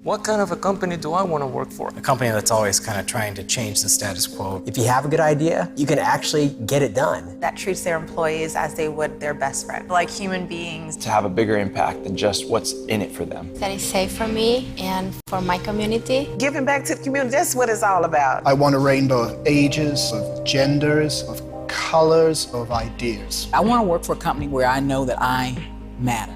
What kind of a company do I want to work for? A company that's always kind of trying to change the status quo. If you have a good idea, you can actually get it done. That treats their employees as they would their best friend, like human beings. To have a bigger impact than just what's in it for them. That is safe for me and for my community. Giving back to the community, that's what it's all about. I want a rainbow of ages, of genders, of colors, of ideas. I want to work for a company where I know that I matter.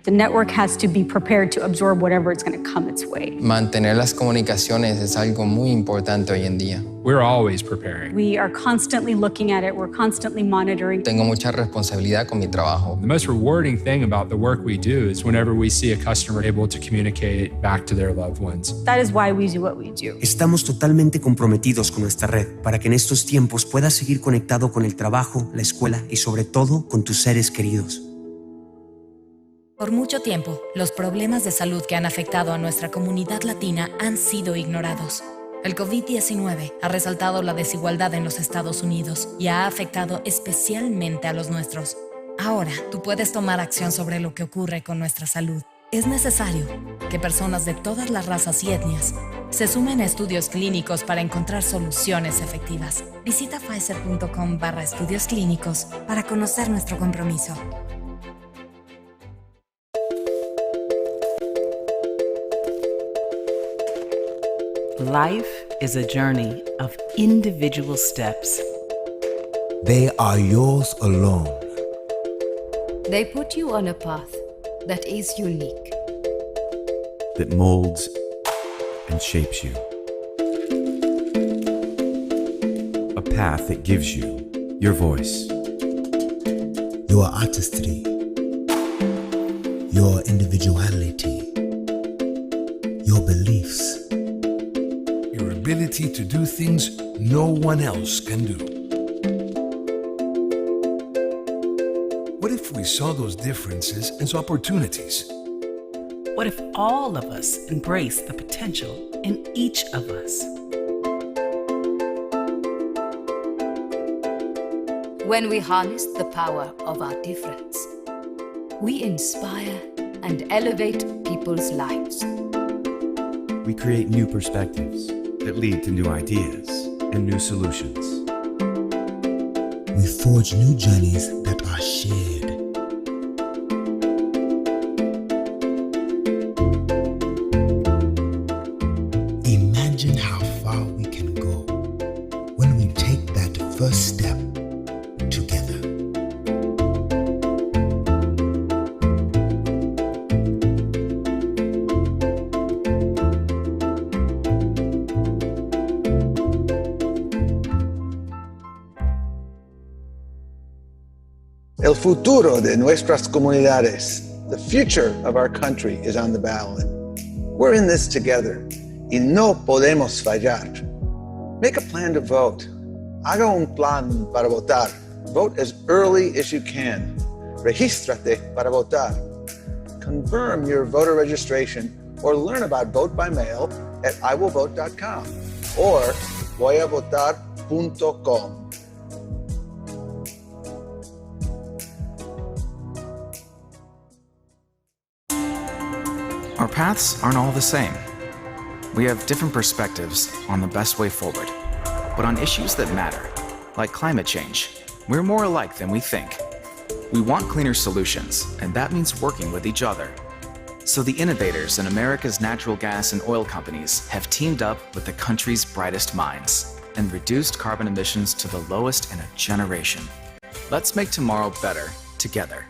The network has to be prepared to absorb whatever is going to come its way. Mantener las comunicaciones es algo muy importante hoy en día. We're always preparing. We are constantly looking at it. We're constantly monitoring. Tengo mucha responsabilidad con mi trabajo. The most rewarding thing about the work we do is whenever we see a customer able to communicate back to their loved ones. That is why we do what we do. Estamos totalmente comprometidos con nuestra red para que en estos tiempos puedas seguir conectado con el trabajo, la escuela y sobre todo con tus seres queridos. Por mucho tiempo, los problemas de salud que han afectado a nuestra comunidad latina han sido ignorados. El COVID-19 ha resaltado la desigualdad en los Estados Unidos y ha afectado especialmente a los nuestros. Ahora, tú puedes tomar acción sobre lo que ocurre con nuestra salud. Es necesario que personas de todas las razas y etnias se sumen a estudios clínicos para encontrar soluciones efectivas. Visita Pfizer.com/estudios clínicos para conocer nuestro compromiso. Life is a journey of individual steps. They are yours alone. They put you on a path that is unique, that molds and shapes you. A path that gives you your voice, your artistry, your individuality, your beliefs. Your ability to do things no one else can do. What if we saw those differences as opportunities? What if all of us embrace the potential in each of us? When we harness the power of our difference, we inspire and elevate people's lives. We create new perspectives that lead to new ideas and new solutions. We forge new journeys that are shared. Imagine how far we can go when we take that first step together. El futuro de nuestras comunidades, the future of our country is on the ballot. We're in this together y no podemos fallar. Make a plan to vote. Haga un plan para votar. Vote as early as you can. Regístrate para votar. Confirm your voter registration or learn about vote by mail at iwillvote.com or voyavotar.com. Our paths aren't all the same. We have different perspectives on the best way forward. But on issues that matter, like climate change, we're more alike than we think. We want cleaner solutions, and that means working with each other. So the innovators in America's natural gas and oil companies have teamed up with the country's brightest minds and reduced carbon emissions to the lowest in a generation. Let's make tomorrow better together.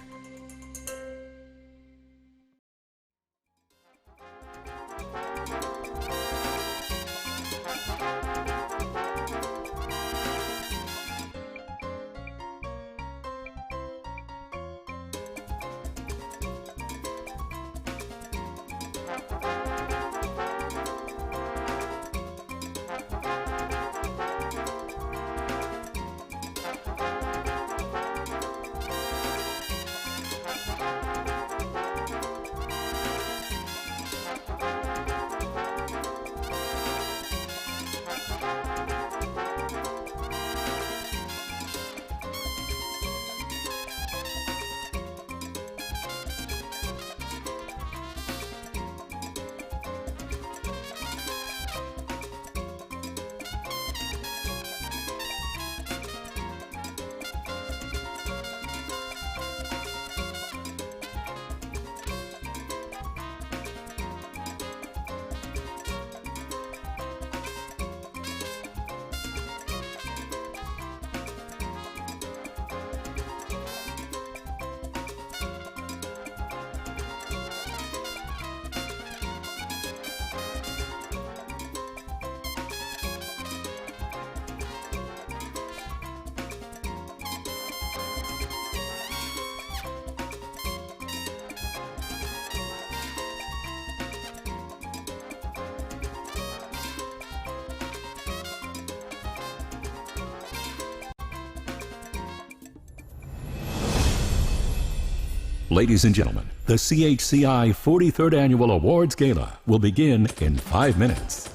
Ladies and gentlemen, the CHCI 43rd Annual Awards Gala will begin in 5 minutes.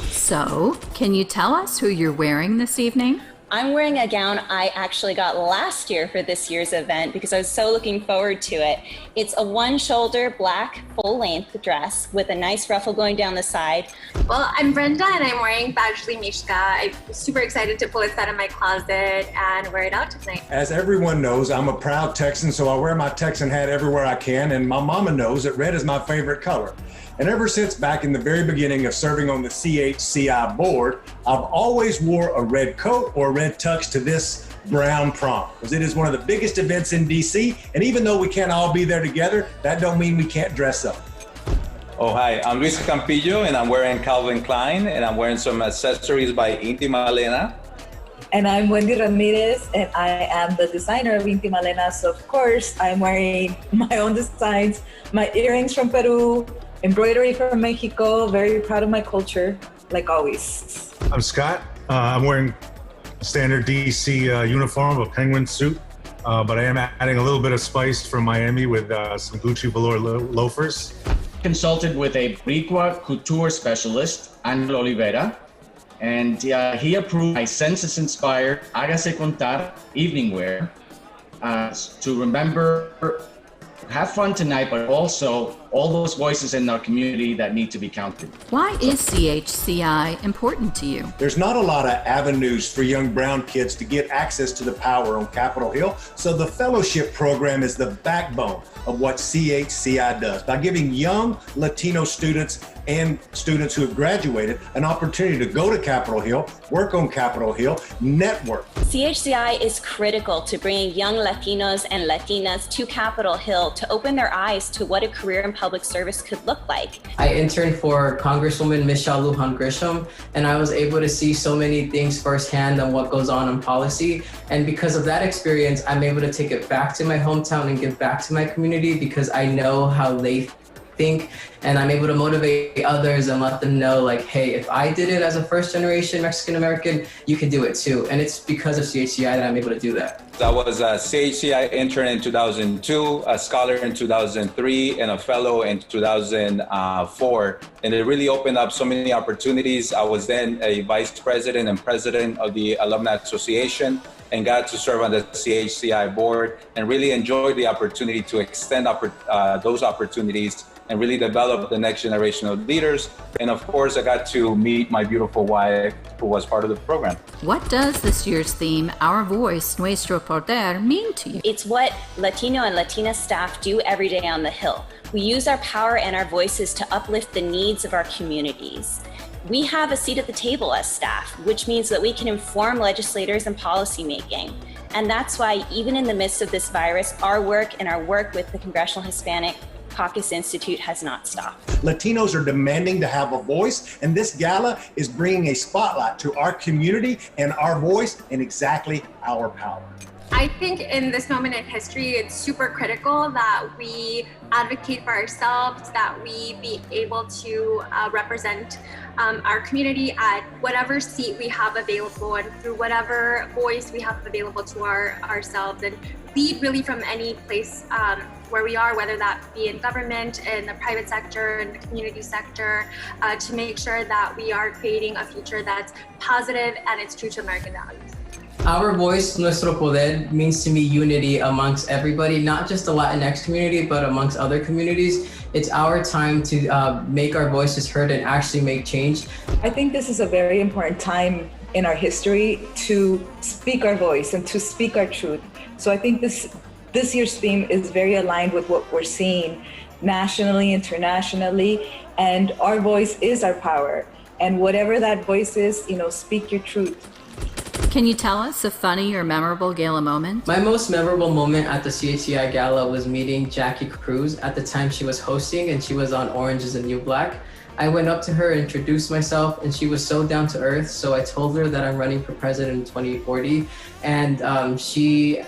So, can you tell us who you're wearing this evening? I'm wearing a gown I actually got last year for this year's event because I was so looking forward to it. It's a one-shoulder black full-length dress with a nice ruffle going down the side. Well, I'm Brenda and I'm wearing Bajli Mishka. I'm super excited to pull it out of my closet and wear it out tonight. As everyone knows, I'm a proud Texan, so I wear my Texan hat everywhere I can, and my mama knows that red is my favorite color. And ever since back in the very beginning of serving on the CHCI board, I've always wore a red coat or a red tux to this brown prom, because it is one of the biggest events in DC. And even though we can't all be there together, that don't mean we can't dress up. Oh, hi, I'm Luis Campillo and I'm wearing Calvin Klein and I'm wearing some accessories by Intima Elena. And I'm Wendy Ramirez and I am the designer of Intima Elena. So of course, I'm wearing my own designs, my earrings from Peru, embroidery from Mexico, very proud of my culture, like always. I'm Scott. I'm wearing a standard DC uniform, a penguin suit, but I am adding a little bit of spice from Miami with some Gucci velour loafers. Consulted with a Boricua couture specialist, Annual Oliveira, and he approved my census-inspired Hágase Contar evening wear to remember, have fun tonight, but also all those voices in our community that need to be counted. Why is CHCI important to you? There's not a lot of avenues for young brown kids to get access to the power on Capitol Hill, so the fellowship program is the backbone of what CHCI does by giving young Latino students and students who have graduated an opportunity to go to Capitol Hill, work on Capitol Hill, network. CHCI is critical to bringing young Latinos and Latinas to Capitol Hill to open their eyes to what a career in public service could look like. I interned for Congresswoman Michelle Lujan Grisham, and I was able to see so many things firsthand on what goes on in policy. And because of that experience, I'm able to take it back to my hometown and give back to my community because I know how they think, and I'm able to motivate others and let them know, like, hey, if I did it as a first-generation Mexican-American, you can do it too. And it's because of CHCI that I'm able to do that. I was a CHCI intern in 2002, a scholar in 2003, and a fellow in 2004. And it really opened up so many opportunities. I was then a vice president and president of the Alumni Association and got to serve on the CHCI board and really enjoyed the opportunity to extend those opportunities and really develop the next generation of leaders. And of course, I got to meet my beautiful wife, who was part of the program. What does this year's theme, Our Voice, Nuestro Poder, mean to you? It's what Latino and Latina staff do every day on the Hill. We use our power and our voices to uplift the needs of our communities. We have a seat at the table as staff, which means that we can inform legislators and policymaking. And that's why, even in the midst of this virus, our work and our work with the Congressional Hispanic Caucus Institute has not stopped. Latinos are demanding to have a voice, and this gala is bringing a spotlight to our community and our voice and exactly our power. I think in this moment in history, it's super critical that we advocate for ourselves, that we be able to represent our community at whatever seat we have available and through whatever voice we have available to ourselves, and lead really from any place where we are, whether that be in government, in the private sector, in the community sector, to make sure that we are creating a future that's positive and it's true to American values. Our voice, nuestro poder, means to me unity amongst everybody, not just the Latinx community, but amongst other communities. It's our time to make our voices heard and actually make change. I think this is a very important time in our history to speak our voice and to speak our truth. So I think this year's theme is very aligned with what we're seeing nationally, internationally, and our voice is our power. And whatever that voice is, speak your truth. Can you tell us a funny or memorable gala moment? My most memorable moment at the CHCI Gala was meeting Jackie Cruz. At the time she was hosting and she was on Orange is the New Black. I went up to her, introduced myself, and she was so down to earth. So I told her that I'm running for president in 2040. And she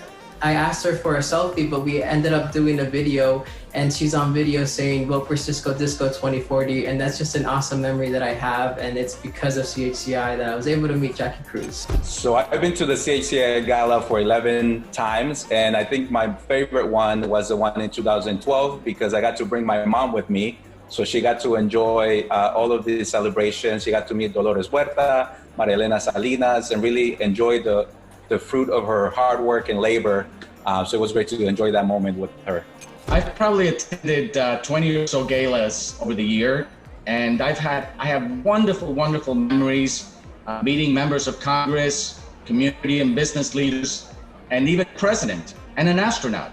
I asked her for a selfie, but we ended up doing a video, and she's on video saying, "Vote for Cisco Disco 2040." And that's just an awesome memory that I have. And it's because of CHCI that I was able to meet Jackie Cruz. So I've been to the CHCI Gala for 11 times. And I think my favorite one was the one in 2012 because I got to bring my mom with me. So she got to enjoy all of these celebrations. She got to meet Dolores Huerta, Maria Elena Salinas, and really enjoy the fruit of her hard work and labor. So it was great to enjoy that moment with her. I've probably attended 20 or so galas over the year, and I have wonderful, wonderful memories meeting members of Congress, community and business leaders, and even president and an astronaut.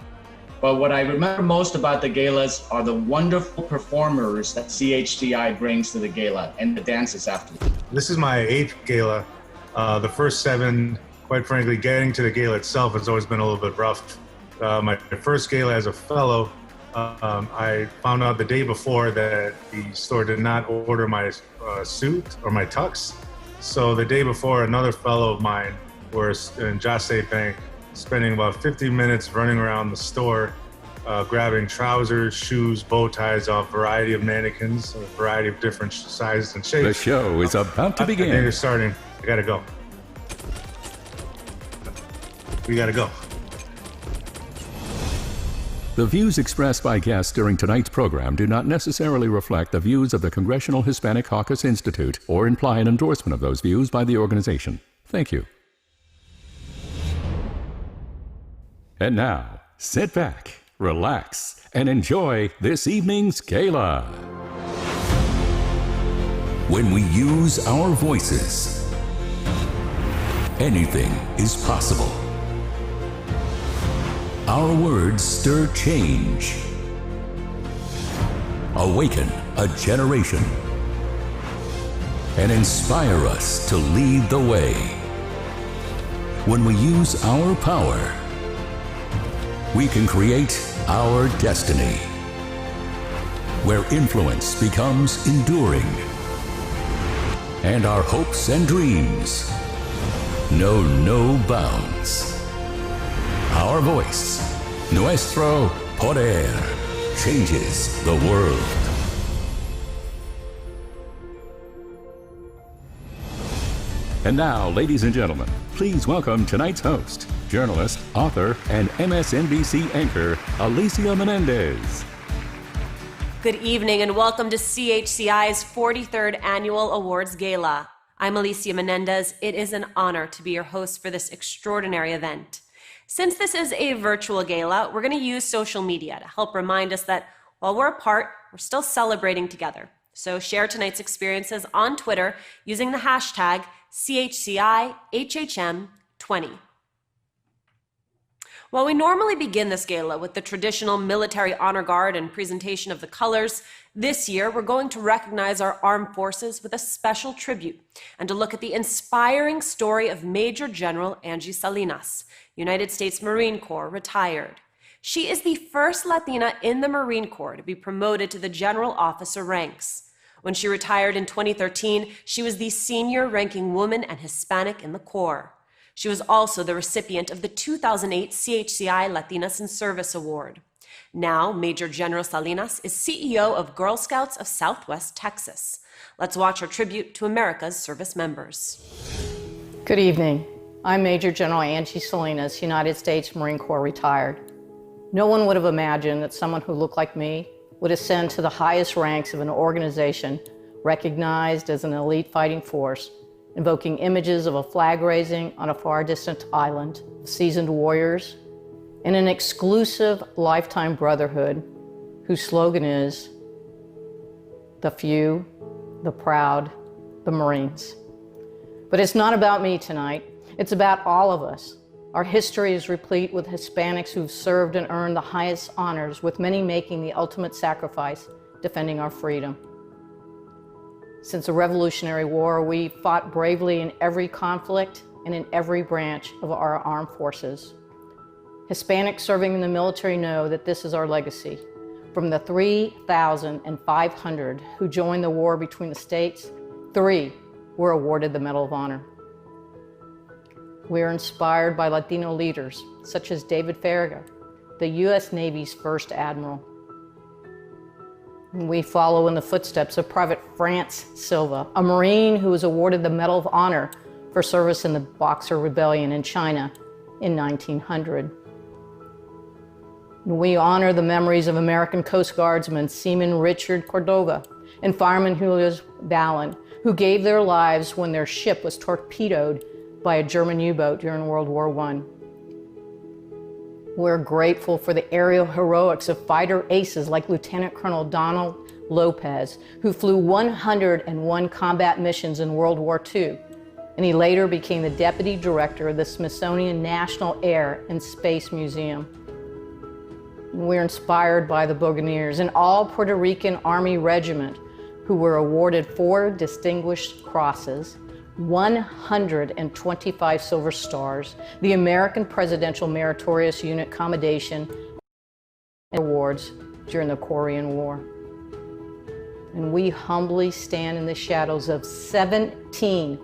But what I remember most about the galas are the wonderful performers that CHCI brings to the gala and the dances after. This is my 8th gala. The first 7, quite frankly, getting to the gala itself has always been a little bit rough. My first gala as a fellow, I found out the day before that the store did not order my suit or my tux. So the day before, another fellow of mine was in Jase Bank, spending about 50 minutes running around the store, grabbing trousers, shoes, bow ties off a variety of mannequins, a variety of different sizes and shapes. The show is about to begin. They're starting. I gotta go. We gotta go. The views expressed by guests during tonight's program do not necessarily reflect the views of the Congressional Hispanic Caucus Institute or imply an endorsement of those views by the organization. Thank you. And now, sit back, relax, and enjoy this evening's gala. When we use our voices, anything is possible. Our words stir change, awaken a generation, and inspire us to lead the way. When we use our power, we can create our destiny, where influence becomes enduring, and our hopes and dreams know no bounds. Our voice, nuestro poder, changes the world. And now, ladies and gentlemen, please welcome tonight's host, journalist, author, and MSNBC anchor, Alicia Menendez. Good evening and welcome to CHCI's 43rd Annual Awards Gala. I'm Alicia Menendez. It is an honor to be your host for this extraordinary event. Since this is a virtual gala, we're going to use social media to help remind us that while we're apart, we're still celebrating together. So share tonight's experiences on Twitter using the hashtag CHCIHHM20. While we normally begin this gala with the traditional military honor guard and presentation of the colors, this year we're going to recognize our armed forces with a special tribute and to look at the inspiring story of Major General Angie Salinas, United States Marine Corps, retired. She is the first Latina in the Marine Corps to be promoted to the general officer ranks. When she retired in 2013, she was the senior ranking woman and Hispanic in the Corps. She was also the recipient of the 2008 CHCI Latinas in Service Award. Now, Major General Salinas is CEO of Girl Scouts of Southwest Texas. Let's watch her tribute to America's service members. Good evening. I'm Major General Angie Salinas, United States Marine Corps retired. No one would have imagined that someone who looked like me would ascend to the highest ranks of an organization recognized as an elite fighting force, invoking images of a flag raising on a far distant island, seasoned warriors, and an exclusive lifetime brotherhood whose slogan is, "The few, the proud, the Marines." But it's not about me tonight. It's about all of us. Our history is replete with Hispanics who've served and earned the highest honors, with many making the ultimate sacrifice, defending our freedom. Since the Revolutionary War, we fought bravely in every conflict and in every branch of our armed forces. Hispanics serving in the military know that this is our legacy. From the 3,500 who joined the war between the states, 3 were awarded the Medal of Honor. We are inspired by Latino leaders, such as David Farragut, the U.S. Navy's first admiral. We follow in the footsteps of Private France Silva, a Marine who was awarded the Medal of Honor for service in the Boxer Rebellion in China in 1900. We honor the memories of American Coast Guardsman Seaman Richard Cordova and Fireman Julius Ballin, who gave their lives when their ship was torpedoed by a German U-boat during World War I. We're grateful for the aerial heroics of fighter aces like Lieutenant Colonel Donald Lopez, who flew 101 combat missions in World War II, and he later became the deputy director of the Smithsonian National Air and Space Museum. We're inspired by the Buccaneers, an all Puerto Rican Army regiment who were awarded 4 Distinguished Crosses, 125 Silver Stars, the American Presidential Meritorious Unit Commendation Awards during the Korean War. And we humbly stand in the shadows of 17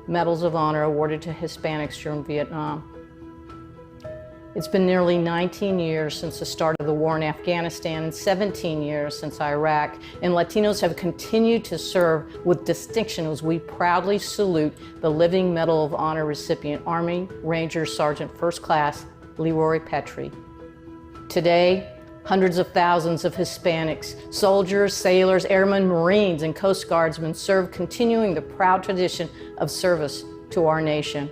Medals of Honor awarded to Hispanics during Vietnam. It's been nearly 19 years since the start of the war in Afghanistan and 17 years since Iraq, and Latinos have continued to serve with distinction as we proudly salute the living Medal of Honor recipient, Army Ranger Sergeant First Class Leroy Petrie. Today, hundreds of thousands of Hispanics, soldiers, sailors, airmen, Marines, and Coast Guardsmen serve, continuing the proud tradition of service to our nation,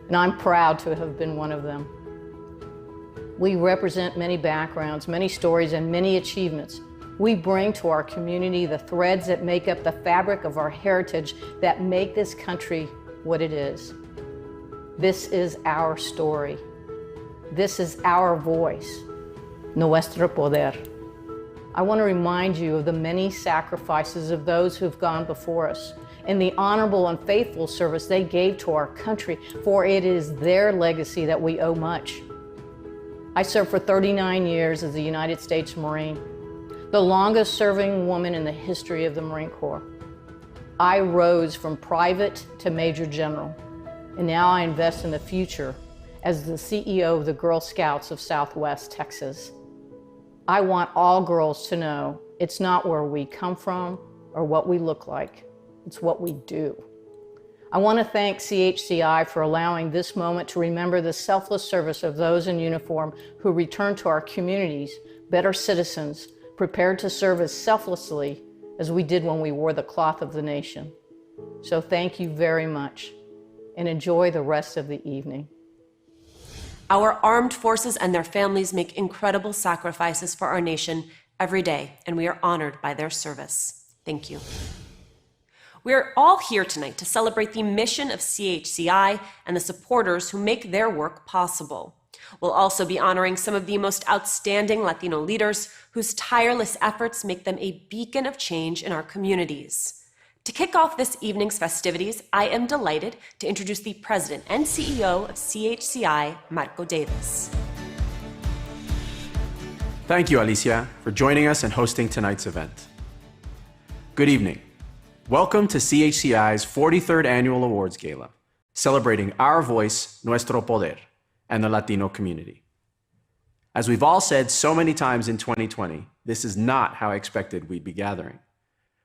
and I'm proud to have been one of them. We represent many backgrounds, many stories, and many achievements. We bring to our community the threads that make up the fabric of our heritage that make this country what it is. This is our story. This is our voice, nuestro poder. I want to remind you of the many sacrifices of those who have gone before us and the honorable and faithful service they gave to our country, for it is their legacy that we owe much. I served for 39 years as a United States Marine, the longest serving woman in the history of the Marine Corps. I rose from private to major general, and now I invest in the future as the CEO of the Girl Scouts of Southwest Texas. I want all girls to know it's not where we come from or what we look like, it's what we do. I want to thank CHCI for allowing this moment to remember the selfless service of those in uniform who return to our communities, better citizens, prepared to serve as selflessly as we did when we wore the cloth of the nation. So thank you very much, and enjoy the rest of the evening. Our armed forces and their families make incredible sacrifices for our nation every day, and we are honored by their service. Thank you. We are all here tonight to celebrate the mission of CHCI and the supporters who make their work possible. We'll also be honoring some of the most outstanding Latino leaders whose tireless efforts make them a beacon of change in our communities. To kick off this evening's festivities, I am delighted to introduce the President and CEO of CHCI, Marco Davis. Thank you, Alicia, for joining us and hosting tonight's event. Good evening. Welcome to CHCI's 43rd Annual Awards Gala, celebrating our voice, nuestro poder, and the Latino community. As we've all said so many times in 2020, this is not how I expected we'd be gathering.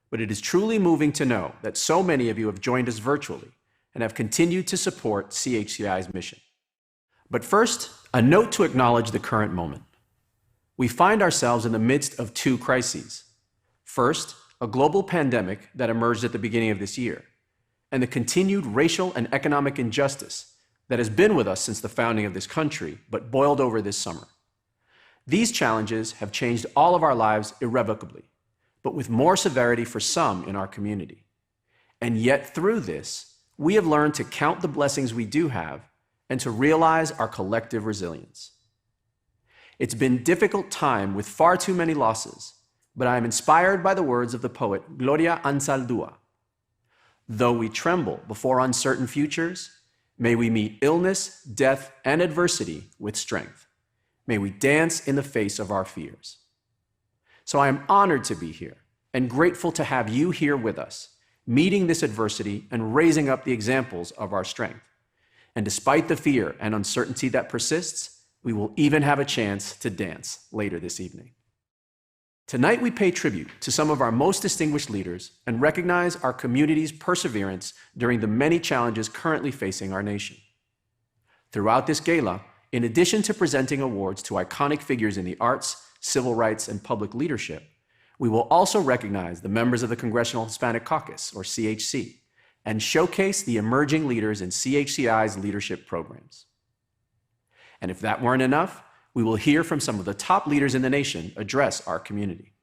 But it is truly moving to know that so many of you have joined us virtually and have continued to support CHCI's mission. But first, a note to acknowledge the current moment. We find ourselves in the midst of 2 crises. First, a global pandemic that emerged at the beginning of this year, and the continued racial and economic injustice that has been with us since the founding of this country, but boiled over this summer. These challenges have changed all of our lives irrevocably, but with more severity for some in our community. And yet through this, we have learned to count the blessings we do have and to realize our collective resilience. It's been a difficult time with far too many losses, but I am inspired by the words of the poet Gloria Anzaldúa. Though we tremble before uncertain futures, may we meet illness, death, and adversity with strength. May we dance in the face of our fears. So I am honored to be here and grateful to have you here with us, meeting this adversity and raising up the examples of our strength. And despite the fear and uncertainty that persists, we will even have a chance to dance later this evening. Tonight, we pay tribute to some of our most distinguished leaders and recognize our community's perseverance during the many challenges currently facing our nation. Throughout this gala, in addition to presenting awards to iconic figures in the arts, civil rights, and public leadership, we will also recognize the members of the Congressional Hispanic Caucus, or CHC, and showcase the emerging leaders in CHCI's leadership programs. And if that weren't enough, we will hear from some of the top leaders in the nation address our community.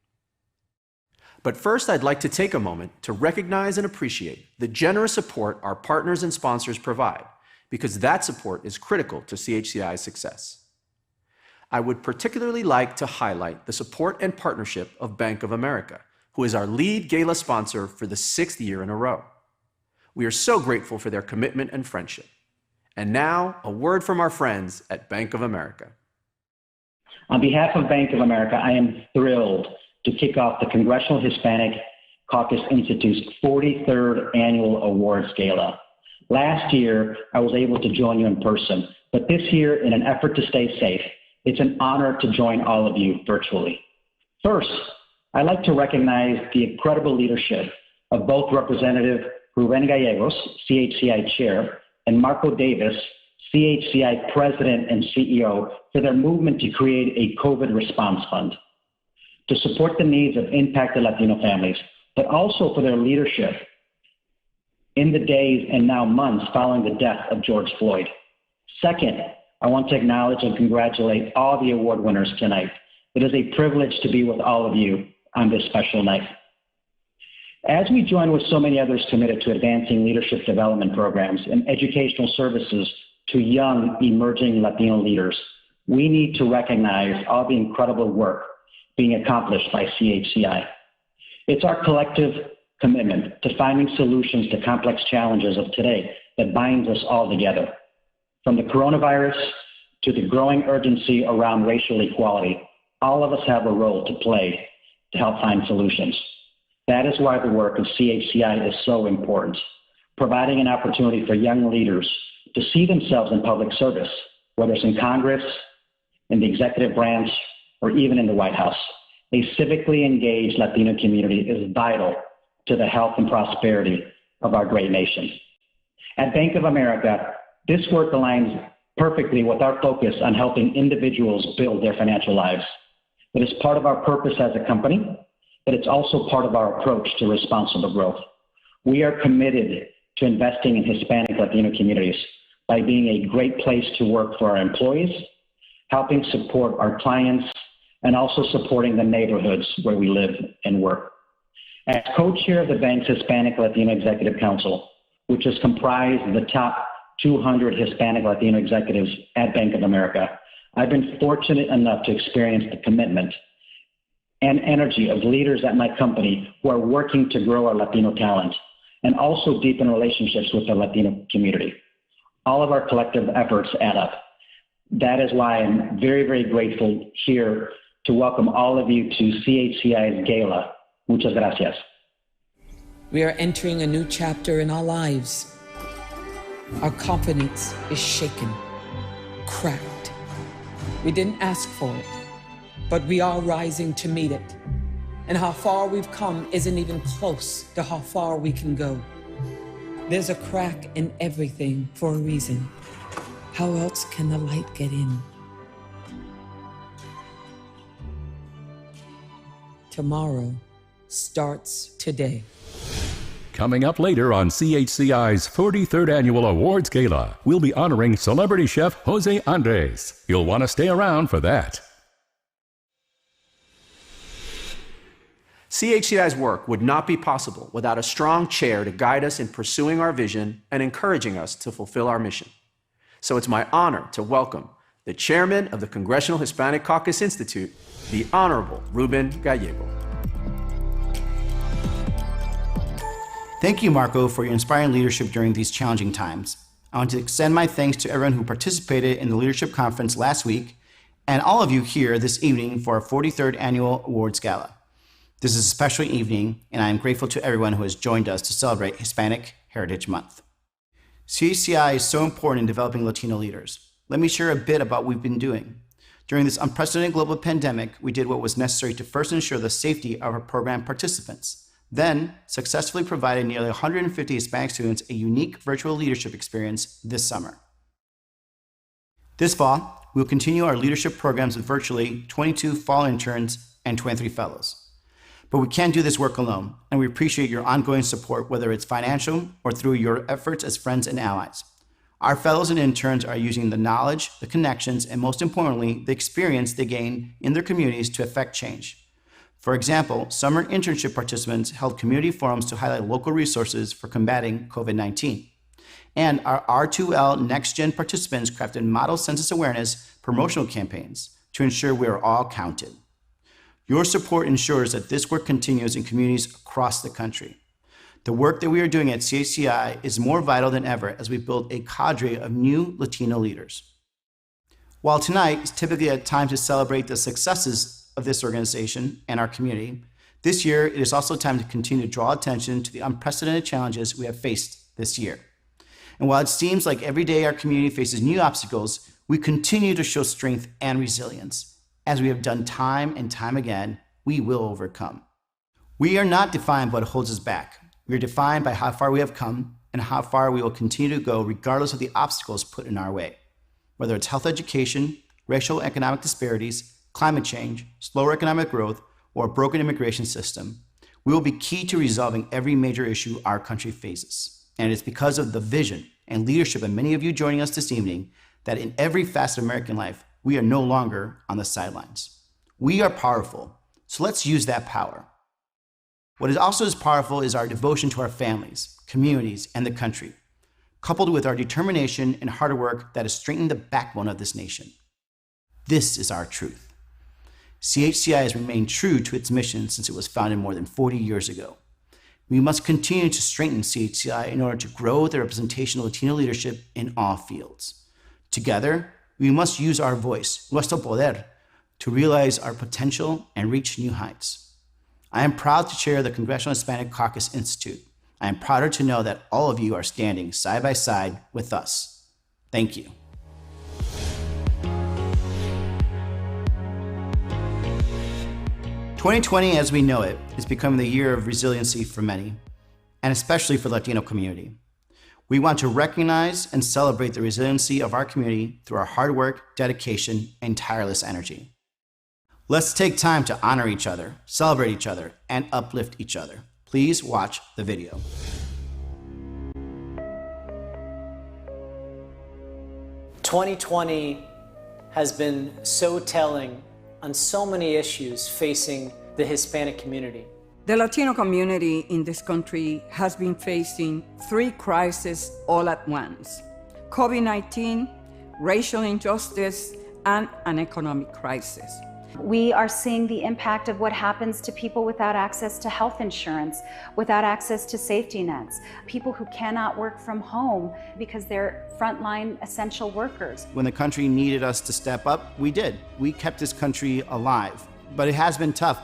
But first, I'd like to take a moment to recognize and appreciate the generous support our partners and sponsors provide, because that support is critical to CHCI's success. I would particularly like to highlight the support and partnership of Bank of America, who is our lead gala sponsor for the 6th year in a row. We are so grateful for their commitment and friendship. And now, a word from our friends at Bank of America. On behalf of Bank of America, I am thrilled to kick off the Congressional Hispanic Caucus Institute's 43rd Annual Awards Gala. Last year, I was able to join you in person, but this year, in an effort to stay safe, it's an honor to join all of you virtually. First, I'd like to recognize the incredible leadership of both Representative Ruben Gallegos, CHCI Chair, and Marco Davis, CHCI President and CEO, for their movement to create a COVID response fund to support the needs of impacted Latino families, but also for their leadership in the days and now months following the death of George Floyd. Second, I want to acknowledge and congratulate all the award winners tonight. It is a privilege to be with all of you on this special night. As we join with so many others committed to advancing leadership development programs and educational services to young, emerging Latino leaders, we need to recognize all the incredible work being accomplished by CHCI. It's our collective commitment to finding solutions to complex challenges of today that binds us all together. From the coronavirus to the growing urgency around racial equality, all of us have a role to play to help find solutions. That is why the work of CHCI is so important, providing an opportunity for young leaders to see themselves in public service, whether it's in Congress, in the executive branch, or even in the White House. A civically engaged Latino community is vital to the health and prosperity of our great nation. At Bank of America, this work aligns perfectly with our focus on helping individuals build their financial lives. It is part of our purpose as a company, but it's also part of our approach to responsible growth. We are committed to investing in Hispanic Latino communities by being a great place to work for our employees, helping support our clients, and also supporting the neighborhoods where we live and work. As co-chair of the bank's Hispanic Latino Executive Council, which is comprised of the top 200 Hispanic Latino executives at Bank of America, I've been fortunate enough to experience the commitment and energy of leaders at my company who are working to grow our Latino talent and also deepen relationships with the Latino community. All of our collective efforts add up. That is why I'm very, very grateful here to welcome all of you to CHCI's Gala. Muchas gracias. We are entering a new chapter in our lives. Our confidence is shaken, cracked. We didn't ask for it, but we are rising to meet it. And how far we've come isn't even close to how far we can go. There's a crack in everything for a reason. How else can the light get in? Tomorrow starts today. Coming up later on CHCI's 43rd Annual Awards Gala, we'll be honoring celebrity chef Jose Andres. You'll want to stay around for that. CHCI's work would not be possible without a strong chair to guide us in pursuing our vision and encouraging us to fulfill our mission. So it's my honor to welcome the chairman of the Congressional Hispanic Caucus Institute, the Honorable Ruben Gallego. Thank you, Marco, for your inspiring leadership during these challenging times. I want to extend my thanks to everyone who participated in the Leadership Conference last week and all of you here this evening for our 43rd Annual Awards Gala. This is a special evening, and I am grateful to everyone who has joined us to celebrate Hispanic Heritage Month. CHCI is so important in developing Latino leaders. Let me share a bit about what we've been doing. During this unprecedented global pandemic, we did what was necessary to first ensure the safety of our program participants, then successfully provided nearly 150 Hispanic students a unique virtual leadership experience this summer. This fall, we will continue our leadership programs with virtually 22 fall interns and 23 fellows. But we can't do this work alone, and we appreciate your ongoing support, whether it's financial or through your efforts as friends and allies. Our fellows and interns are using the knowledge, the connections, and most importantly, the experience they gain in their communities to affect change. For example, summer internship participants held community forums to highlight local resources for combating COVID-19. And our R2L Next Gen participants crafted model census awareness promotional campaigns to ensure we are all counted. Your support ensures that this work continues in communities across the country. The work that we are doing at CHCI is more vital than ever as we build a cadre of new Latino leaders. While tonight is typically a time to celebrate the successes of this organization and our community, this year it is also time to continue to draw attention to the unprecedented challenges we have faced this year. And while it seems like every day our community faces new obstacles, we continue to show strength and resilience. As we have done time and time again, we will overcome. We are not defined by what holds us back. We are defined by how far we have come and how far we will continue to go regardless of the obstacles put in our way. Whether it's health education, racial economic disparities, climate change, slower economic growth, or a broken immigration system, we will be key to resolving every major issue our country faces. And it's because of the vision and leadership of many of you joining us this evening that in every facet of American life, we are no longer on the sidelines. We are powerful, so let's use that power. What is also as powerful is our devotion to our families, communities, and the country, coupled with our determination and hard work that has strengthened the backbone of this nation. This is our truth. CHCI has remained true to its mission since it was founded more than 40 years ago. We must continue to strengthen CHCI in order to grow the representation of Latino leadership in all fields. Together, we must use our voice, nuestro poder, to realize our potential and reach new heights. I am proud to chair the Congressional Hispanic Caucus Institute. I am prouder to know that all of you are standing side by side with us. Thank you. "2020 as we know it is becoming the year of resiliency for many, and especially for the Latino community. We want to recognize and celebrate the resiliency of our community through our hard work, dedication, and tireless energy. Let's take time to honor each other, celebrate each other, and uplift each other. Please watch the video. "2020 has been so telling on so many issues facing the Hispanic community. The Latino community in this country has been facing three crises all at once: COVID-19, racial injustice, and an economic crisis. We are seeing the impact of what happens to people without access to health insurance, without access to safety nets, people who cannot work from home because they're frontline essential workers. When the country needed us to step up, we did. We kept this country alive, but it has been tough.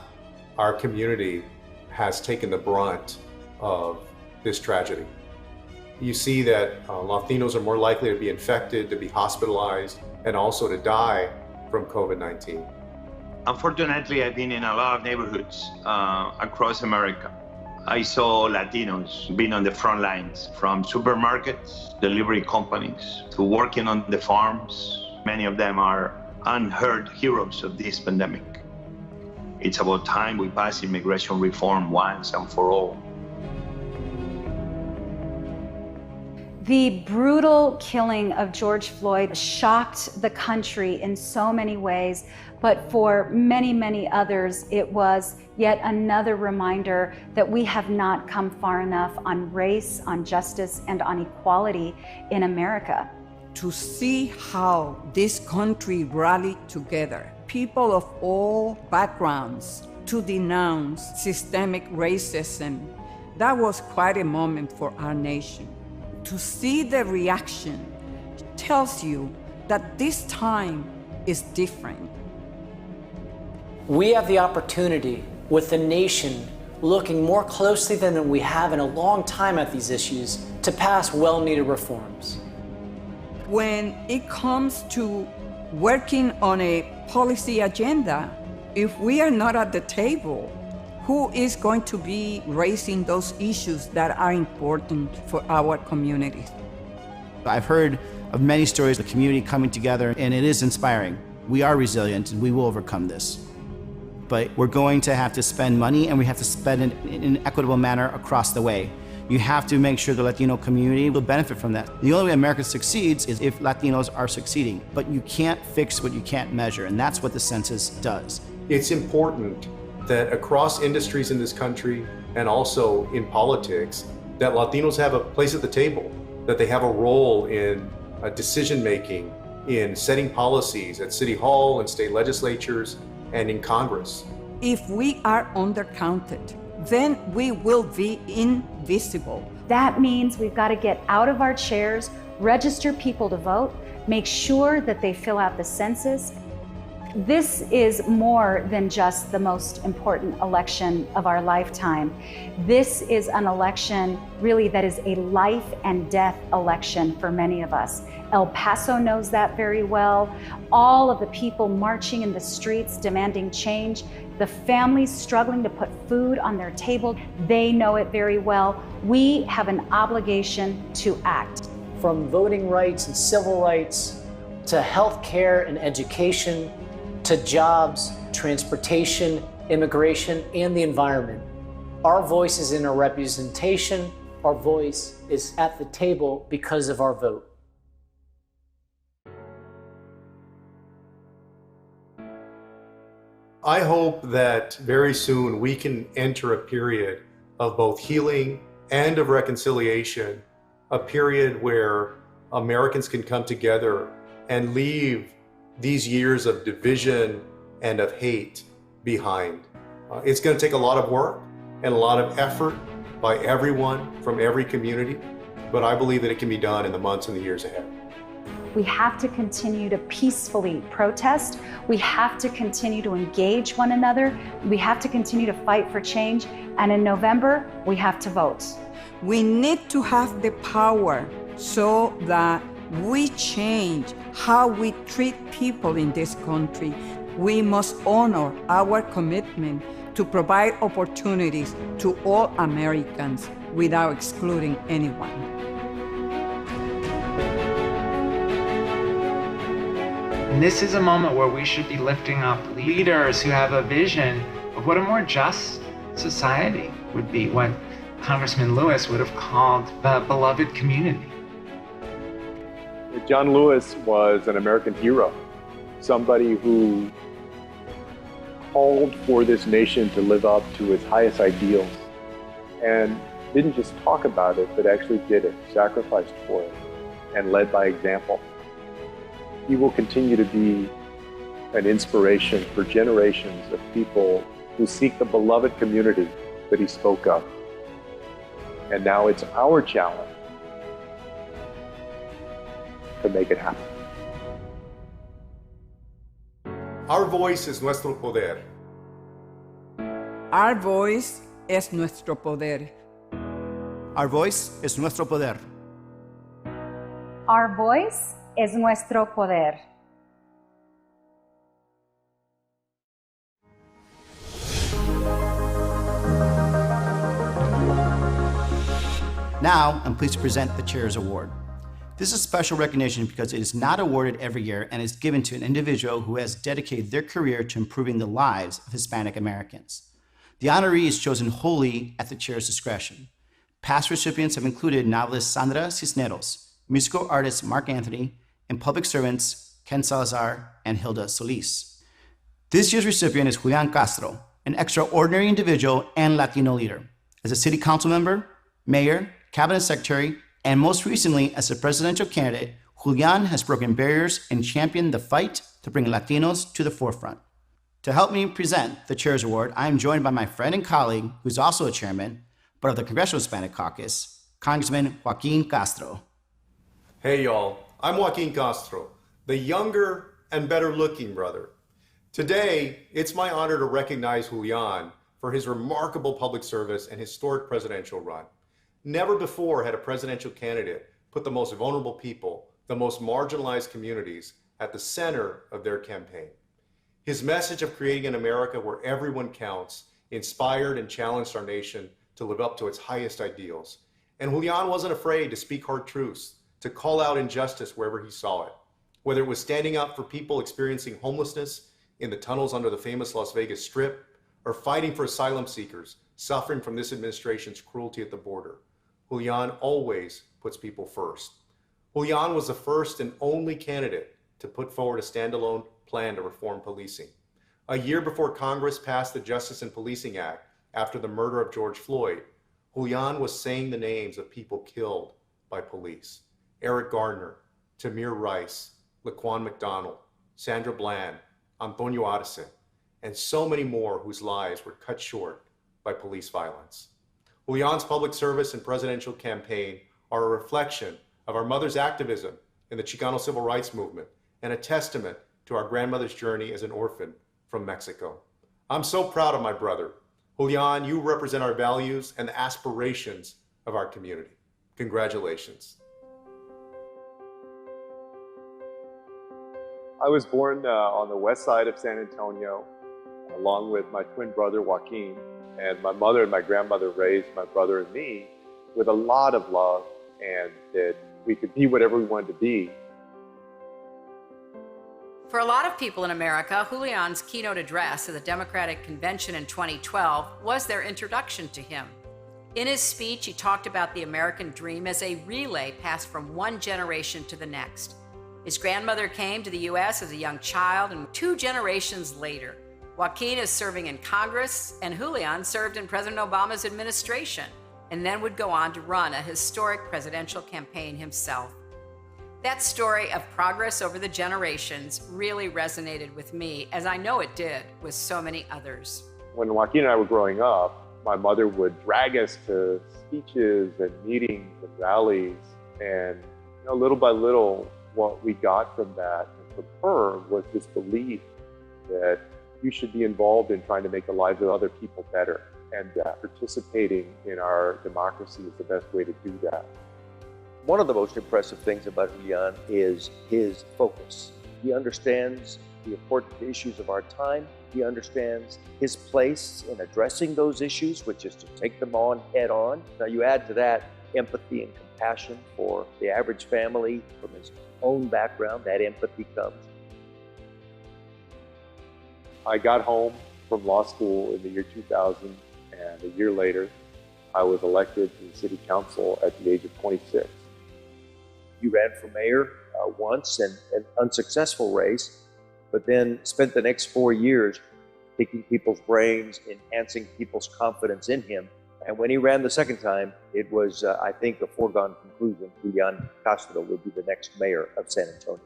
Our community has taken the brunt of this tragedy. You see that Latinos are more likely to be infected, to be hospitalized, and also to die from COVID-19. Unfortunately, I've been in a lot of neighborhoods across America. I saw Latinos being on the front lines, from supermarkets, delivery companies, to working on the farms. Many of them are unheard heroes of this pandemic. It's about time we pass immigration reform once and for all. The brutal killing of George Floyd shocked the country in so many ways, but for many, many others, it was yet another reminder that we have not come far enough on race, on justice, and on equality in America. To see how this country rallied together, people of all backgrounds, to denounce systemic racism, that was quite a moment for our nation. To see the reaction tells you that this time is different. We have the opportunity with the nation looking more closely than we have in a long time at these issues to pass well-needed reforms. When it comes to working on a policy agenda, if we are not at the table, who is going to be raising those issues that are important for our communities? I've heard of many stories of the community coming together, and it is inspiring. We are resilient, and we will overcome this. But we're going to have to spend money, and we have to spend it in an equitable manner across the way. You have to make sure the Latino community will benefit from that. The only way America succeeds is if Latinos are succeeding, but you can't fix what you can't measure, and that's what the census does. It's important that across industries in this country and also in politics, that Latinos have a place at the table, that they have a role in decision-making, in setting policies at City Hall and state legislatures and in Congress. If we are undercounted, then we will be invisible. That means we've got to get out of our chairs, register people to vote, make sure that they fill out the census. This is more than just the most important election of our lifetime. This is an election really that is a life and death election for many of us. El Paso knows that very well. All of the people marching in the streets demanding change, the families struggling to put food on their table, they know it very well. We have an obligation to act. From voting rights and civil rights to health care and education, to jobs, transportation, immigration, and the environment. Our voice is in our representation. Our voice is at the table because of our vote. I hope that very soon we can enter a period of both healing and of reconciliation, a period where Americans can come together and leave these years of division and of hate behind. It's going to take a lot of work and a lot of effort by everyone from every community, but I believe that it can be done in the months and the years ahead. We have to continue to peacefully protest. We have to continue to engage one another. We have to continue to fight for change. And in November, we have to vote. We need to have the power so that we change how we treat people in this country. We must honor our commitment to provide opportunities to all Americans without excluding anyone. And this is a moment where we should be lifting up leaders who have a vision of what a more just society would be, what Congressman Lewis would have called the beloved community. John Lewis was an American hero, somebody who called for this nation to live up to its highest ideals and didn't just talk about it, but actually did it, sacrificed for it, and led by example. He will continue to be an inspiration for generations of people who seek the beloved community that he spoke of. And now it's our challenge to make it happen. Our voice is nuestro poder. Our voice es nuestro poder. Our voice es nuestro poder. Our voice es nuestro poder. Now, I'm pleased to present the Chair's Award. This is a special recognition because it is not awarded every year and is given to an individual who has dedicated their career to improving the lives of Hispanic Americans. The honoree is chosen wholly at the Chair's discretion. Past recipients have included novelist Sandra Cisneros, musical artist Mark Anthony, and public servants Ken Salazar and Hilda Solis. This year's recipient is Julian Castro, an extraordinary individual and Latino leader. As a city council member, mayor, cabinet secretary, and most recently as a presidential candidate, Julian has broken barriers and championed the fight to bring Latinos to the forefront. To help me present the Chair's Award, I am joined by my friend and colleague, who's also a chairman, but of the Congressional Hispanic Caucus, Congressman Joaquin Castro. Hey y'all, I'm Joaquin Castro, the younger and better looking brother. Today, it's my honor to recognize Julian for his remarkable public service and historic presidential run. Never before had a presidential candidate put the most vulnerable people, the most marginalized communities, at the center of their campaign. His message of creating an America where everyone counts inspired and challenged our nation to live up to its highest ideals. And Julian wasn't afraid to speak hard truths, to call out injustice wherever he saw it. Whether it was standing up for people experiencing homelessness in the tunnels under the famous Las Vegas Strip, or fighting for asylum seekers suffering from this administration's cruelty at the border, Julian always puts people first. Julian was the first and only candidate to put forward a standalone plan to reform policing. A year before Congress passed the Justice in Policing Act after the murder of George Floyd, Julian was saying the names of people killed by police. Eric Gardner, Tamir Rice, Laquan McDonald, Sandra Bland, Antonio Arce, and so many more whose lives were cut short by police violence. Julian's public service and presidential campaign are a reflection of our mother's activism in the Chicano civil rights movement and a testament to our grandmother's journey as an orphan from Mexico. I'm so proud of my brother. Julian, you represent our values and the aspirations of our community. Congratulations. I was born on the west side of San Antonio, along with my twin brother, Joaquin, and my mother and my grandmother raised my brother and me with a lot of love, and that we could be whatever we wanted to be. For a lot of people in America, Julian's keynote address at the Democratic Convention in 2012 was their introduction to him. In his speech, he talked about the American dream as a relay passed from one generation to the next. His grandmother came to the U.S. as a young child, and 2 generations later, Joaquin is serving in Congress, and Julian served in President Obama's administration, and then would go on to run a historic presidential campaign himself. That story of progress over the generations really resonated with me, as I know it did with so many others. When Joaquin and I were growing up, my mother would drag us to speeches and meetings and rallies, and little by little, what we got from that and from her was this belief that you should be involved in trying to make the lives of other people better, and that participating in our democracy is the best way to do that. One of the most impressive things about Julian is his focus. He understands the important issues of our time. He understands his place in addressing those issues, which is to take them on head on. Now you add to that empathy and compassion for the average family from his own background, that empathy comes. I got home from law school in the year 2000, and a year later, I was elected to the city council at the age of 26. You ran for mayor once, and an unsuccessful race, but then spent the next 4 years picking people's brains, enhancing people's confidence in him. And when he ran the second time, it was, I think, a foregone conclusion. Julian Castro would be the next mayor of San Antonio.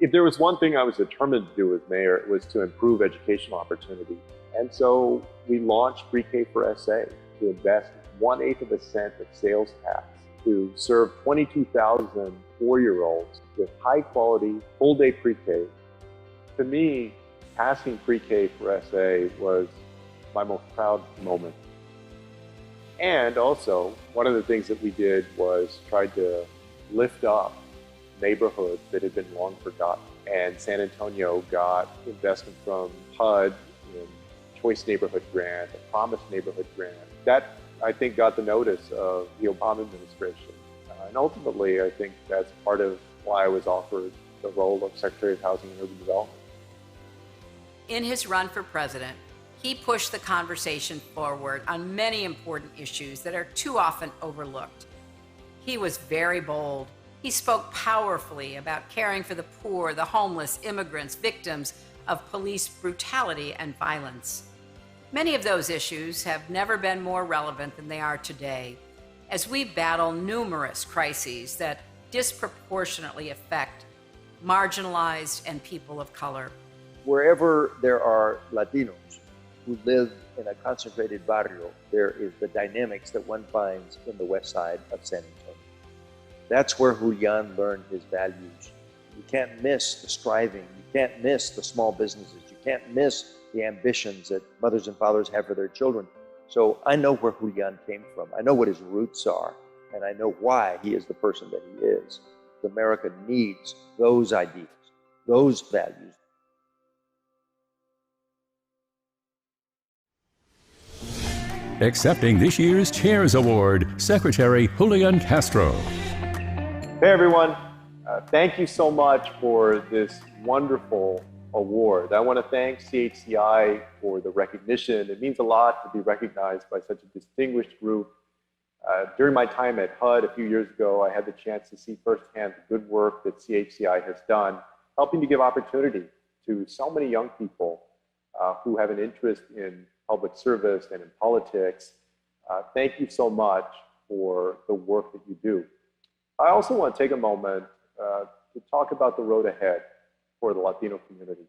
If there was one thing I was determined to do as mayor, it was to improve educational opportunity. And so we launched Pre-K for SA to invest 1/8 of a cent of sales tax to serve 22,000 4-year-olds with high-quality, full-day pre-K. To me, passing Pre-K for SA was my most proud moment. And also, one of the things that we did was tried to lift up neighborhoods that had been long forgotten. And San Antonio got investment from HUD in Choice Neighborhood Grant, a Promise Neighborhood Grant. That, I think, got the notice of the Obama administration. And ultimately, I think that's part of why I was offered the role of Secretary of Housing and Urban Development. In his run for president, he pushed the conversation forward on many important issues that are too often overlooked. He was very bold. He spoke powerfully about caring for the poor, the homeless, immigrants, victims of police brutality and violence. Many of those issues have never been more relevant than they are today, as we battle numerous crises that disproportionately affect marginalized and people of color. Wherever there are Latinos who live in a concentrated barrio, there is the dynamics that one finds in the west side of San Antonio. That's where Julian learned his values. You can't miss the striving. You can't miss the small businesses. You can't miss the the ambitions that mothers and fathers have for their children. So I know where Julian came from. I know what his roots are, and I know why he is the person that he is. America needs those ideas, those values. Accepting this year's Chairs Award, Secretary Julian Castro. Hey everyone, thank you so much for this wonderful award. I want to thank CHCI for the recognition. It means a lot to be recognized by such a distinguished group. During my time at HUD a few years ago, I had the chance to see firsthand the good work that CHCI has done, helping to give opportunity to so many young people who have an interest in public service and in politics. Thank you so much for the work that you do. I also want to take a moment to talk about the road ahead for the Latino community.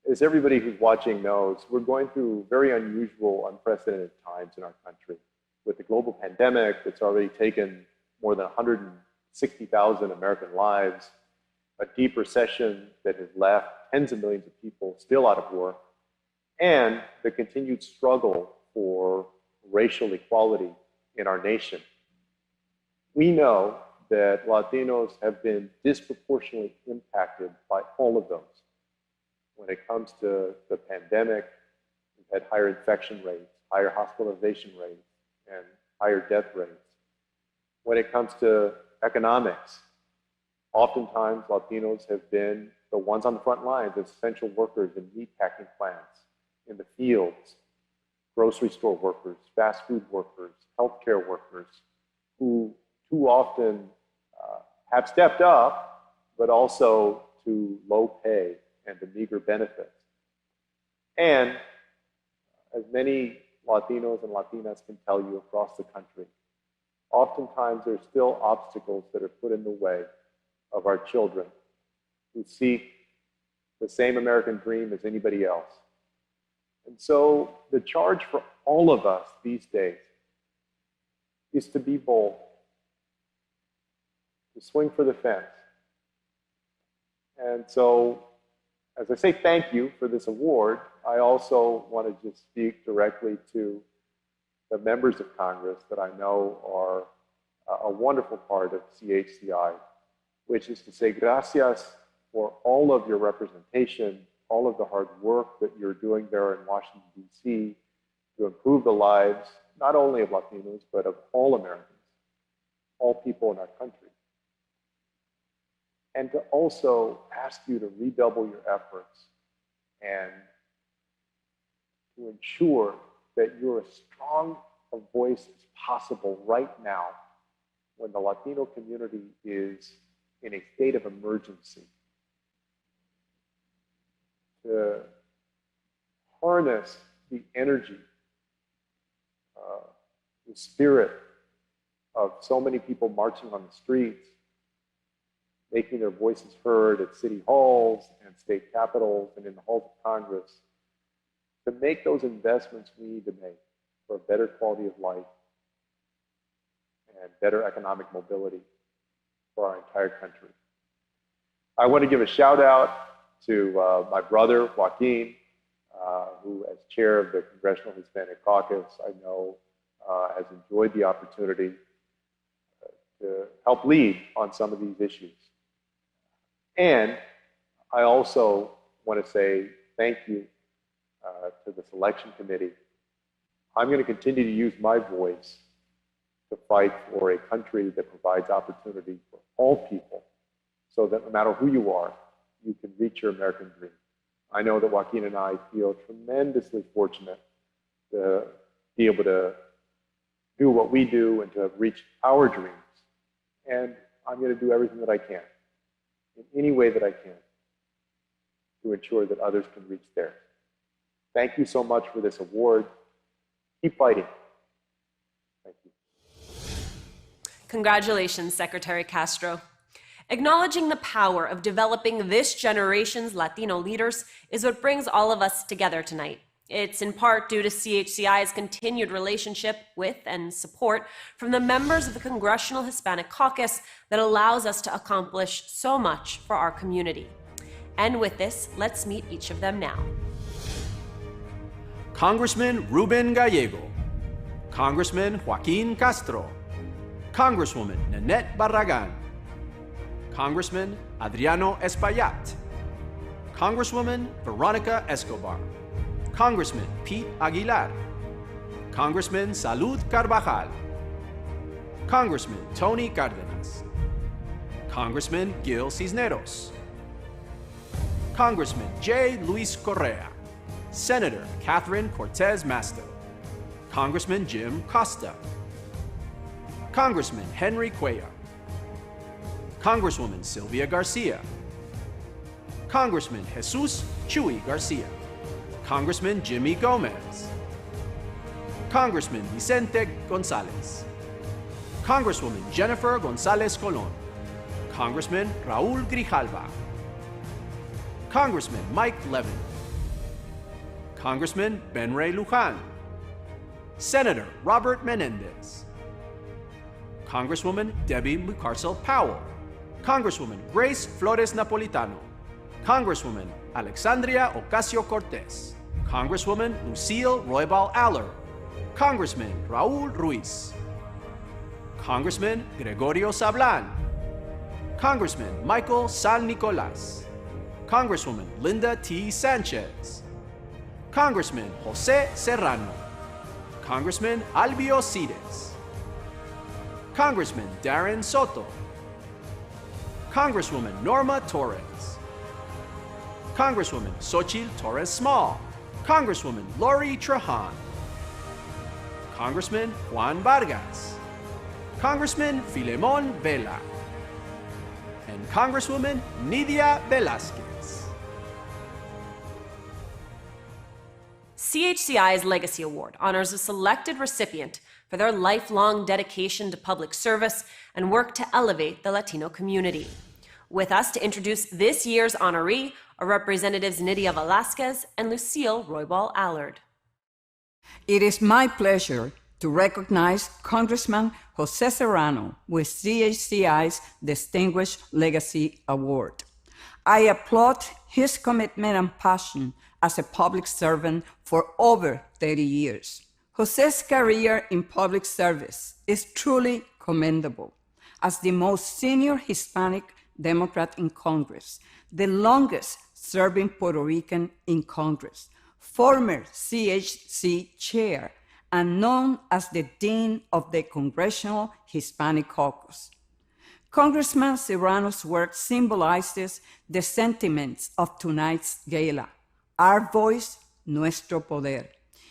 As everybody who's watching knows, we're going through very unusual, unprecedented times in our country. With the global pandemic that's already taken more than 160,000 American lives, a deep recession that has left tens of millions of people still out of work, and the continued struggle for racial equality in our nation. We know that Latinos have been disproportionately impacted by all of those. When it comes to the pandemic, we've had higher infection rates, higher hospitalization rates, and higher death rates. When it comes to economics, oftentimes Latinos have been the ones on the front lines as essential workers in meatpacking plants, in the fields, grocery store workers, fast food workers, healthcare workers, who too often have stepped up, but also to low pay and to meager benefits. And as many Latinos and Latinas can tell you across the country, oftentimes there's still obstacles that are put in the way of our children who seek the same American dream as anybody else. And so the charge for all of us these days is to be bold, to swing for the fence. And so, as I say thank you for this award, I also want to just speak directly to the members of Congress that I know are a wonderful part of CHCI, which is to say gracias for all of your representation, all of the hard work that you're doing there in Washington, D.C. to improve the lives, not only of Latinos, but of all Americans, all people in our country. And to also ask you to redouble your efforts and to ensure that you're as strong a voice as possible right now when the Latino community is in a state of emergency. To harness the energy, the spirit of so many people marching on the streets, making their voices heard at city halls and state capitals and in the halls of Congress, to make those investments we need to make for a better quality of life and better economic mobility for our entire country. I want to give a shout out to my brother, Joaquin, who as chair of the Congressional Hispanic Caucus, I know has enjoyed the opportunity to help lead on some of these issues. And I also want to say thank you to the selection committee. I'm going to continue to use my voice to fight for a country that provides opportunity for all people so that no matter who you are, you can reach your American dream. I know that Joaquin and I feel tremendously fortunate to be able to do what we do and to have reached our dreams. And I'm going to do everything that I can, in any way that I can, to ensure that others can reach theirs. Thank you so much for this award. Keep fighting. Thank you. Congratulations, Secretary Castro. Acknowledging the power of developing this generation's Latino leaders is what brings all of us together tonight. It's in part due to CHCI's continued relationship with and support from the members of the Congressional Hispanic Caucus that allows us to accomplish so much for our community. And with this, let's meet each of them now. Congressman Ruben Gallego, Congressman Joaquin Castro, Congresswoman Nanette Barragan, Congressman Adriano Espaillat, Congresswoman Veronica Escobar, Congressman Pete Aguilar, Congressman Salud Carvajal, Congressman Tony Cardenas, Congressman Gil Cisneros, Congressman J. Luis Correa, Senator Catherine Cortez Masto, Congressman Jim Costa, Congressman Henry Cuellar, Congresswoman Sylvia Garcia, Congressman Jesus Chuy Garcia, Congressman Jimmy Gomez, Congressman Vicente Gonzalez, Congresswoman Jennifer Gonzalez Colon, Congressman Raul Grijalva, Congressman Mike Levin, Congressman Ben Ray Lujan, Senator Robert Menendez, Congresswoman Debbie Mucarsel Powell, Congresswoman Grace Flores Napolitano, Congresswoman Alexandria Ocasio-Cortez, Congresswoman Lucille Roybal Aller, Congressman Raul Ruiz, Congressman Gregorio Sablan, Congressman Michael San Nicolas, Congresswoman Linda T. Sanchez, Congressman Jose Serrano, Congressman Albio Cides, Congressman Darren Soto, Congresswoman Norma Torres, Congresswoman Xochitl Torres Small, Congresswoman Lori Trahan, Congressman Juan Vargas, Congressman Filemon Vela, and Congresswoman Nidia Velazquez. CHCI's Legacy Award honors a selected recipient for their lifelong dedication to public service and work to elevate the Latino community. With us to introduce this year's honoree are Representatives Nidia Velazquez and Lucille Roybal Allard. It is my pleasure to recognize Congressman Jose Serrano with CHCI's Distinguished Legacy Award. I applaud his commitment and passion as a public servant for over 30 years. Jose's career in public service is truly commendable. As the most senior Hispanic Democrat in Congress, the longest serving Puerto Rican in Congress, former CHC chair, and known as the Dean of the Congressional Hispanic Caucus. Congressman Serrano's work symbolizes the sentiments of tonight's gala, our voice, nuestro poder.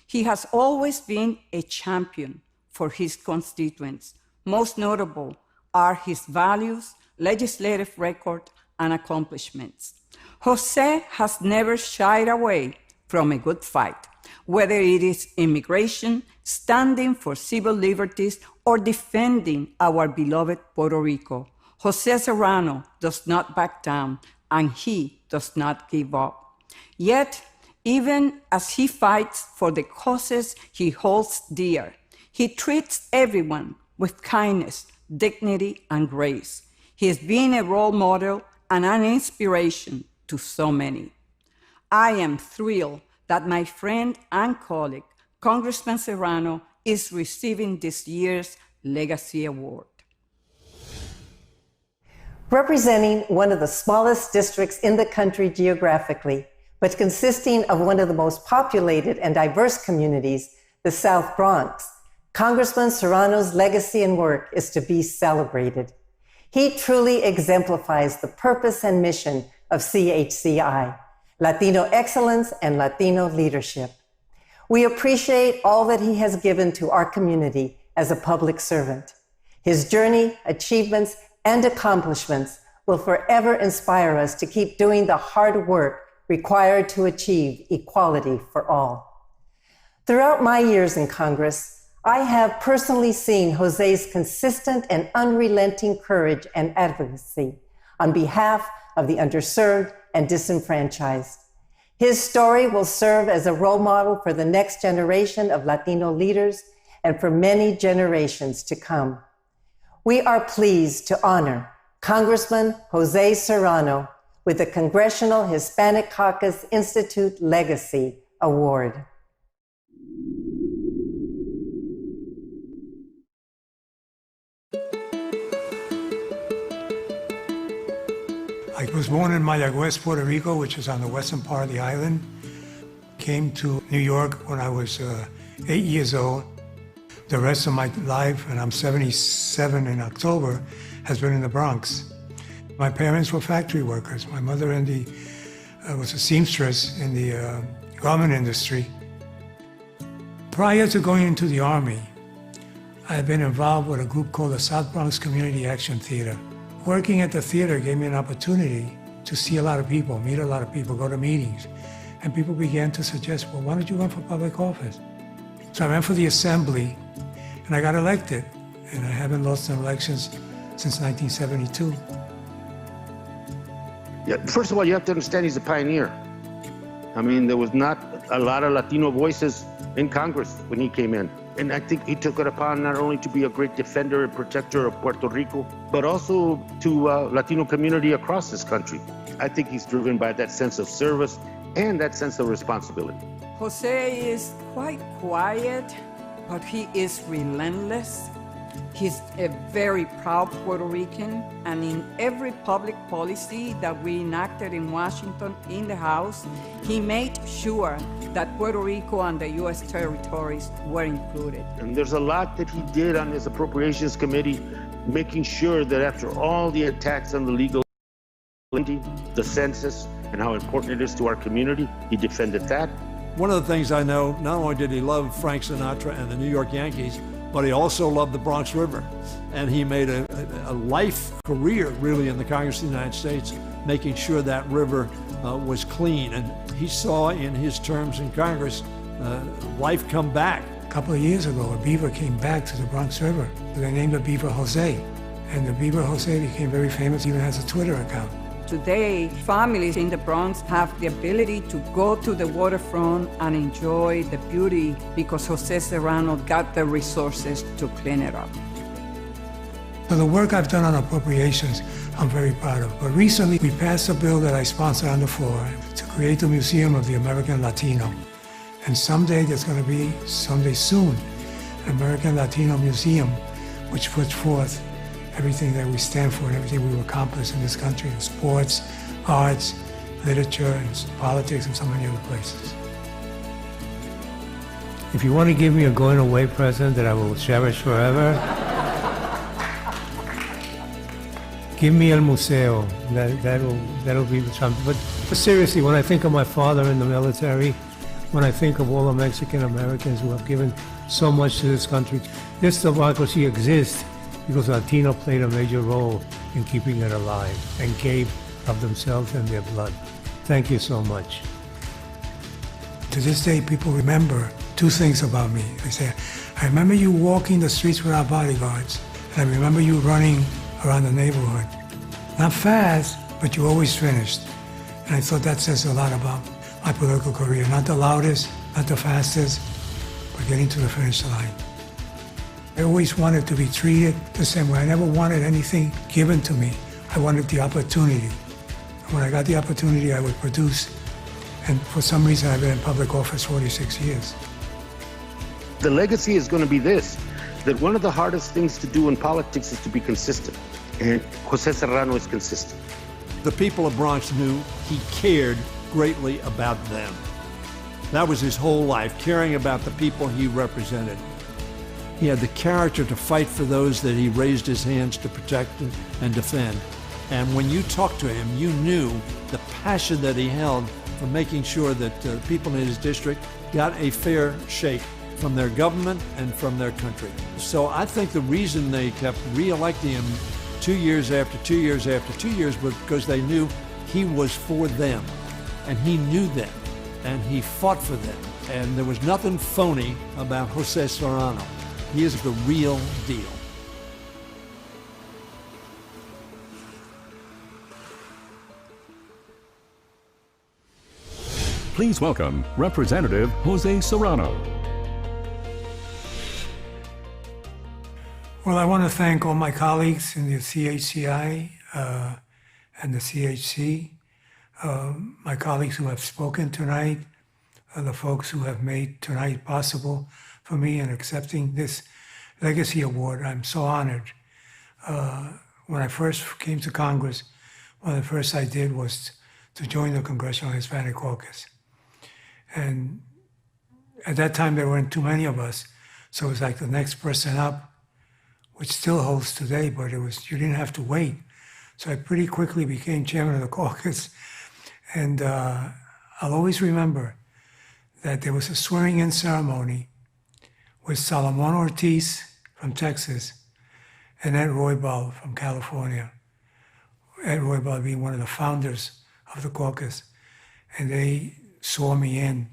He has always been a champion for his constituents. Most notable are his values, legislative record, and accomplishments. Jose has never shied away from a good fight, whether it is immigration, standing for civil liberties, or defending our beloved Puerto Rico. Jose Serrano does not back down, and he does not give up. Yet, even as he fights for the causes he holds dear, he treats everyone with kindness, dignity, and grace. He has been a role model and an inspiration to so many. I am thrilled that my friend and colleague, Congressman Serrano, is receiving this year's Legacy Award. Representing one of the smallest districts in the country geographically, but consisting of one of the most populated and diverse communities, the South Bronx, Congressman Serrano's legacy and work is to be celebrated. He truly exemplifies the purpose and mission of CHCI, Latino excellence and Latino leadership. We appreciate all that he has given to our community as a public servant. His journey, achievements, and accomplishments will forever inspire us to keep doing the hard work required to achieve equality for all. Throughout my years in Congress, I have personally seen Jose's consistent and unrelenting courage and advocacy on behalf of the underserved and disenfranchised. His story will serve as a role model for the next generation of Latino leaders and for many generations to come. We are pleased to honor Congressman Jose Serrano with the Congressional Hispanic Caucus Institute Legacy Award. was born in Mayagüez, Puerto Rico, which is on the western part of the island. Came to New York when I was 8 years old. The rest of my life, and I'm 77 in October, has been in the Bronx. My parents were factory workers. My mother was a seamstress in the garment industry. Prior to going into the Army, I had been involved with a group called the South Bronx Community Action Theater. Working at the theater gave me an opportunity to see a lot of people, meet a lot of people, go to meetings. And people began to suggest, well, why don't you run for public office? So I ran for the assembly, and I got elected. And I haven't lost an elections since 1972. Yeah, first of all, you have to understand he's a pioneer. I mean, there was not a lot of Latino voices in Congress when he came in. And I think he took it upon not only to be a great defender and protector of Puerto Rico, but also to Latino community across this country. I think he's driven by that sense of service and that sense of responsibility. Jose is quite quiet, but he is relentless. He's a very proud Puerto Rican, and in every public policy that we enacted in Washington in the House, he made sure that Puerto Rico and the U.S. territories were included. And there's a lot that he did on his Appropriations Committee, making sure that after all the attacks on the legal, the census, and how important it is to our community, he defended that. One of the things I know, not only did he love Frank Sinatra and the New York Yankees, but he also loved the Bronx River. And he made a life career, really, in the Congress of the United States, making sure that river was clean. And he saw in his terms in Congress, life come back. A couple of years ago, a beaver came back to the Bronx River. They named the beaver Jose. And the beaver Jose became very famous, even has a Twitter account. Today, families in the Bronx have the ability to go to the waterfront and enjoy the beauty because Jose Serrano got the resources to clean it up. So the work I've done on appropriations, I'm very proud of. But recently, we passed a bill that I sponsored on the floor to create the Museum of the American Latino. And someday, there's going to be, someday soon, an American Latino Museum, which puts forth everything that we stand for and everything we've accomplished in this country, in sports, arts, literature, and politics, and so many other places. If you want to give me a going away present that I will cherish forever, give me El Museo. That'll be something. But seriously, when I think of my father in the military, when I think of all the Mexican Americans who have given so much to this country, this democracy exists because Latino played a major role in keeping it alive and gave of themselves and their blood. Thank you so much. To this day, people remember two things about me. They say, I remember you walking the streets without bodyguards, and I remember you running around the neighborhood. Not fast, but you always finished. And I thought that says a lot about my political career. Not the loudest, not the fastest, but getting to the finish line. I always wanted to be treated the same way. I never wanted anything given to me. I wanted the opportunity. And when I got the opportunity, I would produce. And for some reason, I've been in public office 46 years. The legacy is going to be this, that one of the hardest things to do in politics is to be consistent. And Jose Serrano is consistent. The people of Bronx knew he cared greatly about them. That was his whole life, caring about the people he represented. He had the character to fight for those that he raised his hands to protect and defend. And when you talked to him, you knew the passion that he held for making sure that people in his district got a fair shake from their government and from their country. So I think the reason they kept re-electing him 2 years after 2 years after 2 years was because they knew he was for them, and he knew them, and he fought for them. And there was nothing phony about Jose Serrano. He is the real deal. Please welcome Representative Jose Serrano. Well, I want to thank all my colleagues in the CHCI and the CHC, my colleagues who have spoken tonight, the folks who have made tonight possible for me in accepting this Legacy Award. I'm so honored. When I first came to Congress, one of the first I did was to join the Congressional Hispanic Caucus. And at that time, there weren't too many of us. So it was like the next person up, which still holds today, but you didn't have to wait. So I pretty quickly became chairman of the caucus. And I'll always remember that there was a swearing-in ceremony with Salomon Ortiz from Texas and Ed Roybal from California. Ed Roybal being one of the founders of the caucus. And they swore me in.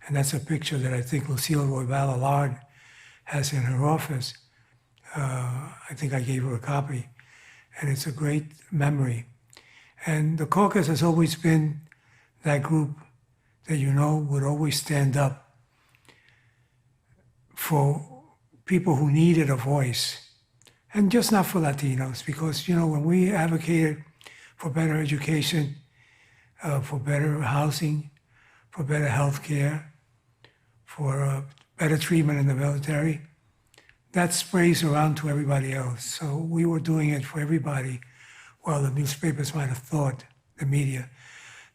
And that's a picture that I think Lucille Roybal Allard has in her office. I think I gave her a copy. And it's a great memory. And the caucus has always been that group that would always stand up for people who needed a voice. And just not for Latinos, because, when we advocated for better education, for better housing, for better health care, for better treatment in the military, that sprays around to everybody else. So we were doing it for everybody, while the newspapers might have thought, the media,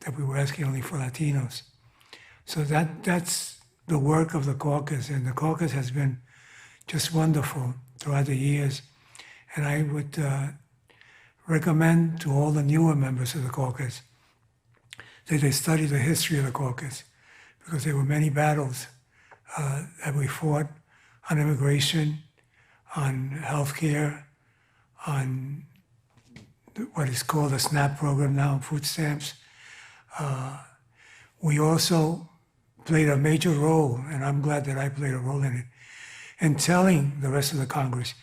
that we were asking only for Latinos. So that's the work of the caucus, and the caucus has been just wonderful throughout the years. And I would recommend to all the newer members of the caucus that they study the history of the caucus, because there were many battles that we fought on immigration, on health care, on what is called the SNAP program now, food stamps. We also played a major role, and I'm glad that I played a role in it, in telling the rest of the Congress,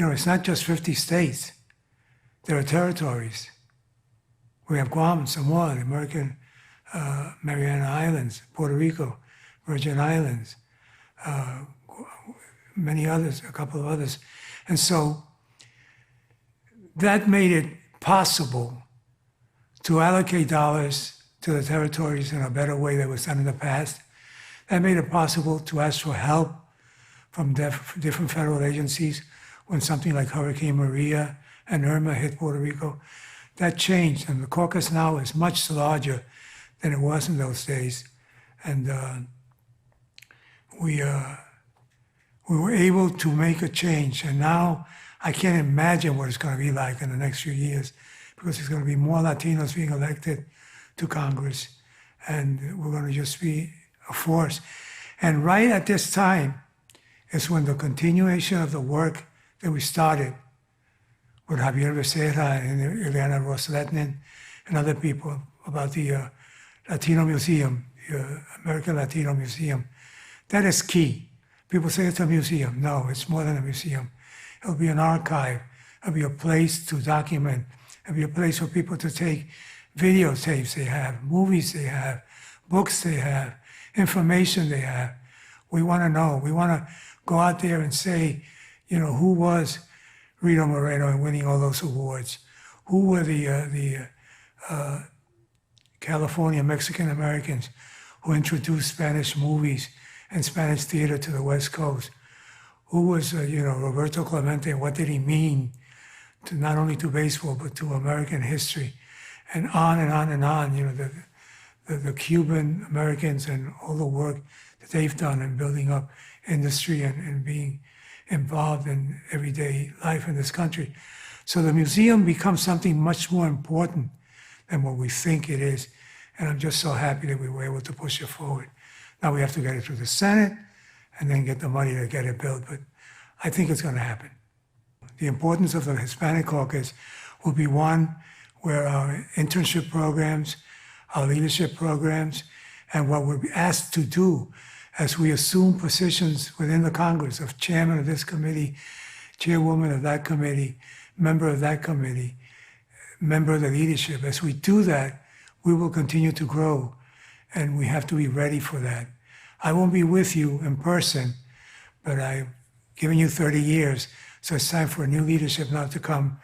it's not just 50 states. There are territories. We have Guam, Samoa, the American Mariana Islands, Puerto Rico, Virgin Islands, many others, a couple of others. And so that made it possible to allocate dollars to the territories in a better way than was done in the past. That made it possible to ask for help from different federal agencies when something like Hurricane Maria and Irma hit Puerto Rico. That changed, and the caucus now is much larger than it was in those days. And we were able to make a change. And now I can't imagine what it's going to be like in the next few years, because there's going to be more Latinos being elected to Congress, and we're going to just be a force. And right at this time is when the continuation of the work that we started with Javier Becerra and Ileana Rosletnin and other people about the Latino Museum, the American Latino Museum, that is key. People say it's a museum. No, it's more than a museum. It'll be an archive. It'll be a place to document. It'll be a place for people to take videotapes they have, movies they have, books they have, information they have. We want to know. We want to go out there and say, who was Rito Moreno and winning all those awards? Who were the California Mexican Americans who introduced Spanish movies and Spanish theater to the West Coast? Who was, Roberto Clemente, and what did he mean to not only to baseball, but to American history? And on and on and on, the Cuban Americans and all the work that they've done in building up industry and being involved in everyday life in this country. So the museum becomes something much more important than what we think it is. And I'm just so happy that we were able to push it forward. Now we have to get it through the Senate and then get the money to get it built, but I think it's going to happen. The importance of the Hispanic Caucus will be one where our internship programs, our leadership programs, and what we're asked to do as we assume positions within the Congress of chairman of this committee, chairwoman of that committee, member of that committee, member of the leadership. As we do that, we will continue to grow, and we have to be ready for that. I won't be with you in person, but I've given you 30 years, so it's time for a new leadership now to come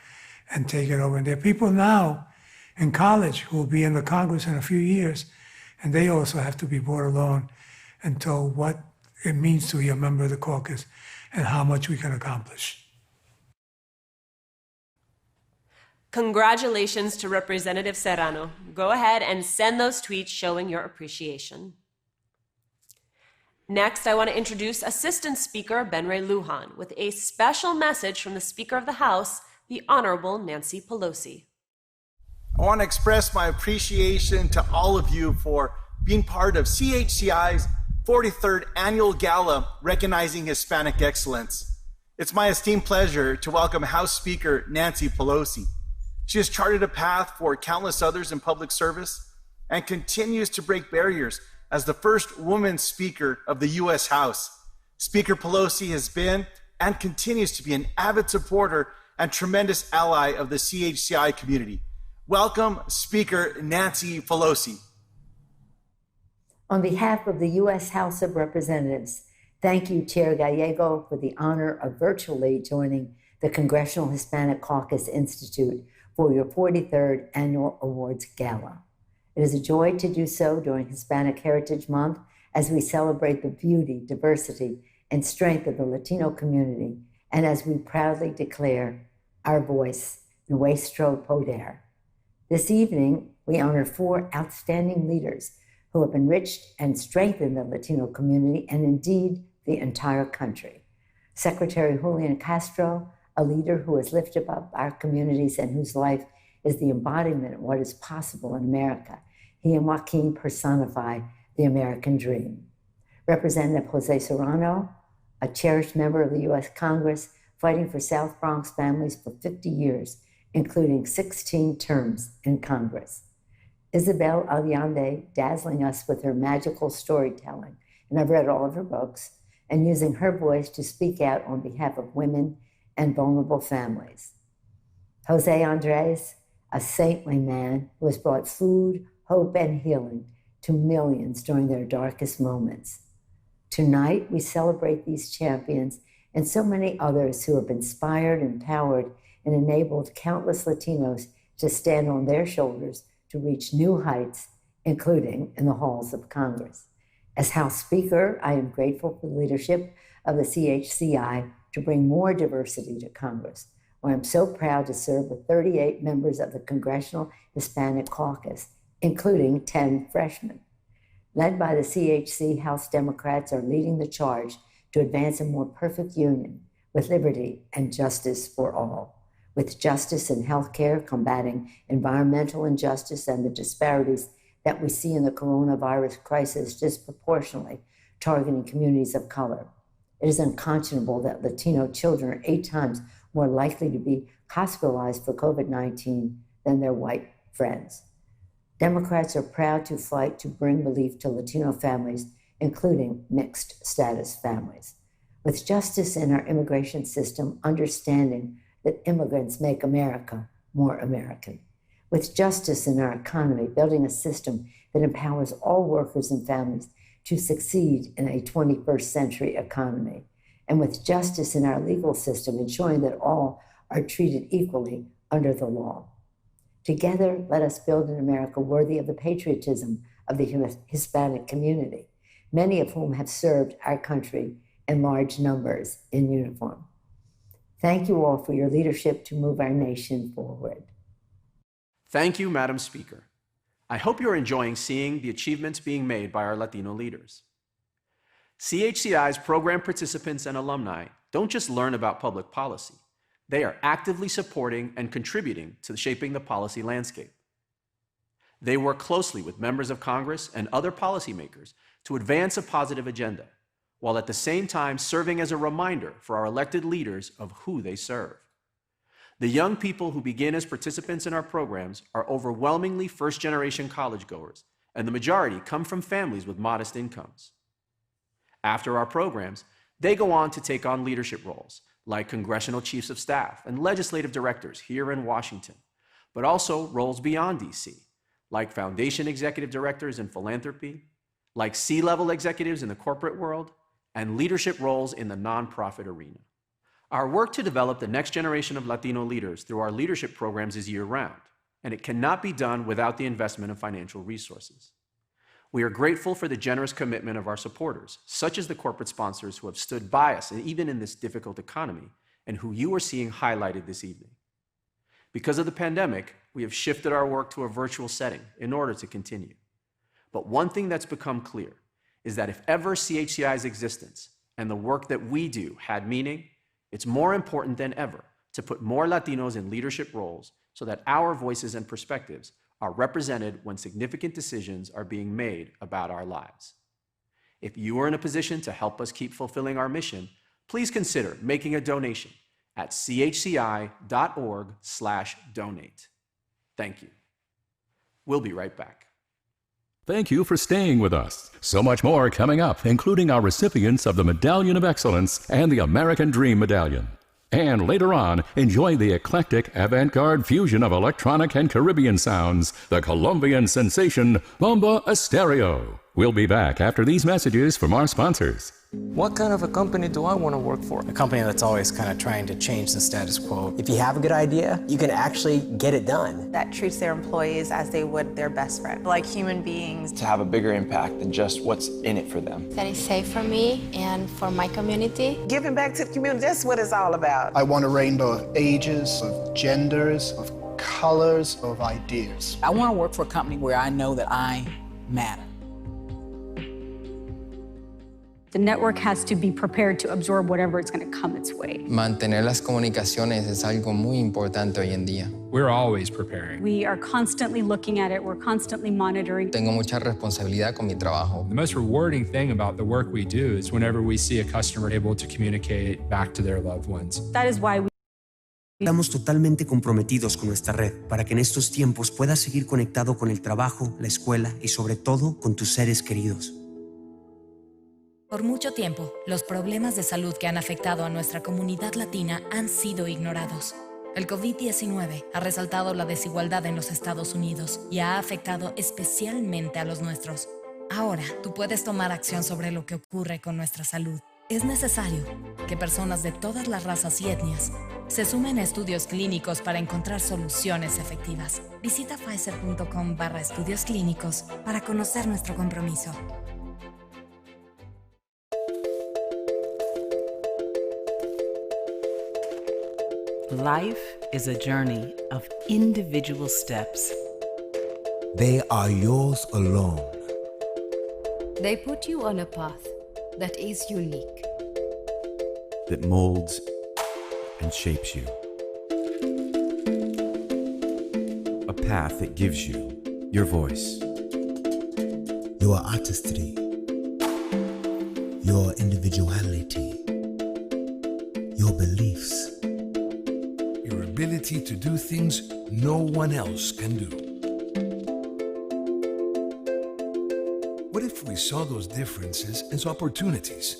and take it over. And there are people now in college who will be in the Congress in a few years, and they also have to be brought along and told what it means to be a member of the caucus and how much we can accomplish. Congratulations to Representative Serrano. Go ahead and send those tweets showing your appreciation. Next, I want to introduce Assistant Speaker Benray Lujan with a special message from the Speaker of the House, the Honorable Nancy Pelosi. I want to express my appreciation to all of you for being part of CHCI's 43rd Annual Gala recognizing Hispanic excellence. It's my esteemed pleasure to welcome House Speaker Nancy Pelosi. She has charted a path for countless others in public service and continues to break barriers as the first woman Speaker of the U.S. House. Speaker Pelosi has been and continues to be an avid supporter and tremendous ally of the CHCI community. Welcome, Speaker Nancy Pelosi. On behalf of the U.S. House of Representatives, thank you, Chair Gallego, for the honor of virtually joining the Congressional Hispanic Caucus Institute for your 43rd Annual Awards Gala. It is a joy to do so during Hispanic Heritage Month as we celebrate the beauty, diversity, and strength of the Latino community, and as we proudly declare our voice, Nuestro Poder. This evening, we honor 4 outstanding leaders who have enriched and strengthened the Latino community and indeed the entire country. Secretary Julian Castro, a leader who has lifted up our communities and whose life is the embodiment of what is possible in America. He and Joaquin personify the American dream. Representative Jose Serrano, a cherished member of the U.S. Congress, fighting for South Bronx families for 50 years, including 16 terms in Congress. Isabel Allende, dazzling us with her magical storytelling, and I've read all of her books, and using her voice to speak out on behalf of women and vulnerable families. Jose Andres, a saintly man who has brought food, hope, and healing to millions during their darkest moments. Tonight, we celebrate these champions and so many others who have inspired, empowered, and enabled countless Latinos to stand on their shoulders to reach new heights, including in the halls of Congress. As House Speaker, I am grateful for the leadership of the CHCI to bring more diversity to Congress, where I'm so proud to serve with 38 members of the Congressional Hispanic Caucus, including 10 freshmen. Led by the CHC, House Democrats are leading the charge to advance a more perfect union with liberty and justice for all. With justice in healthcare, combating environmental injustice and the disparities that we see in the coronavirus crisis disproportionately targeting communities of color. It is unconscionable that Latino children are 8 times more likely to be hospitalized for COVID-19 than their white friends. Democrats are proud to fight to bring relief to Latino families, including mixed status families. With justice in our immigration system, understanding that immigrants make America more American. With justice in our economy, building a system that empowers all workers and families to succeed in a 21st century economy. And with justice in our legal system, ensuring that all are treated equally under the law. Together, let us build an America worthy of the patriotism of the Hispanic community, many of whom have served our country in large numbers in uniform. Thank you all for your leadership to move our nation forward. Thank you, Madam Speaker. I hope you're enjoying seeing the achievements being made by our Latino leaders. CHCI's program participants and alumni don't just learn about public policy. They are actively supporting and contributing to shaping the policy landscape. They work closely with members of Congress and other policymakers to advance a positive agenda, while at the same time serving as a reminder for our elected leaders of who they serve. The young people who begin as participants in our programs are overwhelmingly first-generation college-goers, and the majority come from families with modest incomes. After our programs, they go on to take on leadership roles, like congressional chiefs of staff and legislative directors here in Washington, but also roles beyond DC, like foundation executive directors in philanthropy, like C-level executives in the corporate world, and leadership roles in the nonprofit arena. Our work to develop the next generation of Latino leaders through our leadership programs is year-round, and it cannot be done without the investment of financial resources. We are grateful for the generous commitment of our supporters, such as the corporate sponsors who have stood by us, and even in this difficult economy, and who you are seeing highlighted this evening. Because of the pandemic, we have shifted our work to a virtual setting in order to continue. But one thing that's become clear is that if ever CHCI's existence and the work that we do had meaning, it's more important than ever to put more Latinos in leadership roles so that our voices and perspectives are represented when significant decisions are being made about our lives. If you are in a position to help us keep fulfilling our mission, please consider making a donation at chci.org/donate. Thank you. We'll be right back. Thank you for staying with us. So much more coming up, including our recipients of the Medallion of Excellence and the American Dream Medallion. And later on, enjoy the eclectic avant-garde fusion of electronic and Caribbean sounds, the Colombian sensation Bomba Estéreo. We'll be back after these messages from our sponsors. What kind of a company do I want to work for? A company that's always kind of trying to change the status quo. If you have a good idea, you can actually get it done. That treats their employees as they would their best friend, like human beings. To have a bigger impact than just what's in it for them. That is safe for me and for my community. Giving back to the community, that's what it's all about. I want a rainbow of ages, of genders, of colors, of ideas. I want to work for a company where I know that I matter. The network has to be prepared to absorb whatever is going to come its way. Mantener las comunicaciones es algo muy importante hoy en día. We're always preparing. We are constantly looking at it. We're constantly monitoring. Tengo mucha responsabilidad con mi trabajo. The most rewarding thing about the work we do is whenever we see a customer able to communicate back to their loved ones. That is why we Estamos totalmente comprometidos con nuestra red para que en estos tiempos puedas seguir conectado con el trabajo, la escuela y sobre todo con tus seres queridos. Por mucho tiempo, los problemas de salud que han afectado a nuestra comunidad latina han sido ignorados. El COVID-19 ha resaltado la desigualdad en los Estados Unidos y ha afectado especialmente a los nuestros. Ahora, tú puedes tomar acción sobre lo que ocurre con nuestra salud. Es necesario que personas de todas las razas y etnias se sumen a estudios clínicos para encontrar soluciones efectivas. Visita Pfizer.com/estudios clínicos para conocer nuestro compromiso. Life is a journey of individual steps. They are yours alone. They put you on a path that is unique, that molds and shapes you. A path that gives you your voice, your artistry, your individuality, your beliefs, your ability to do things no one else can do. What if we saw those differences as opportunities?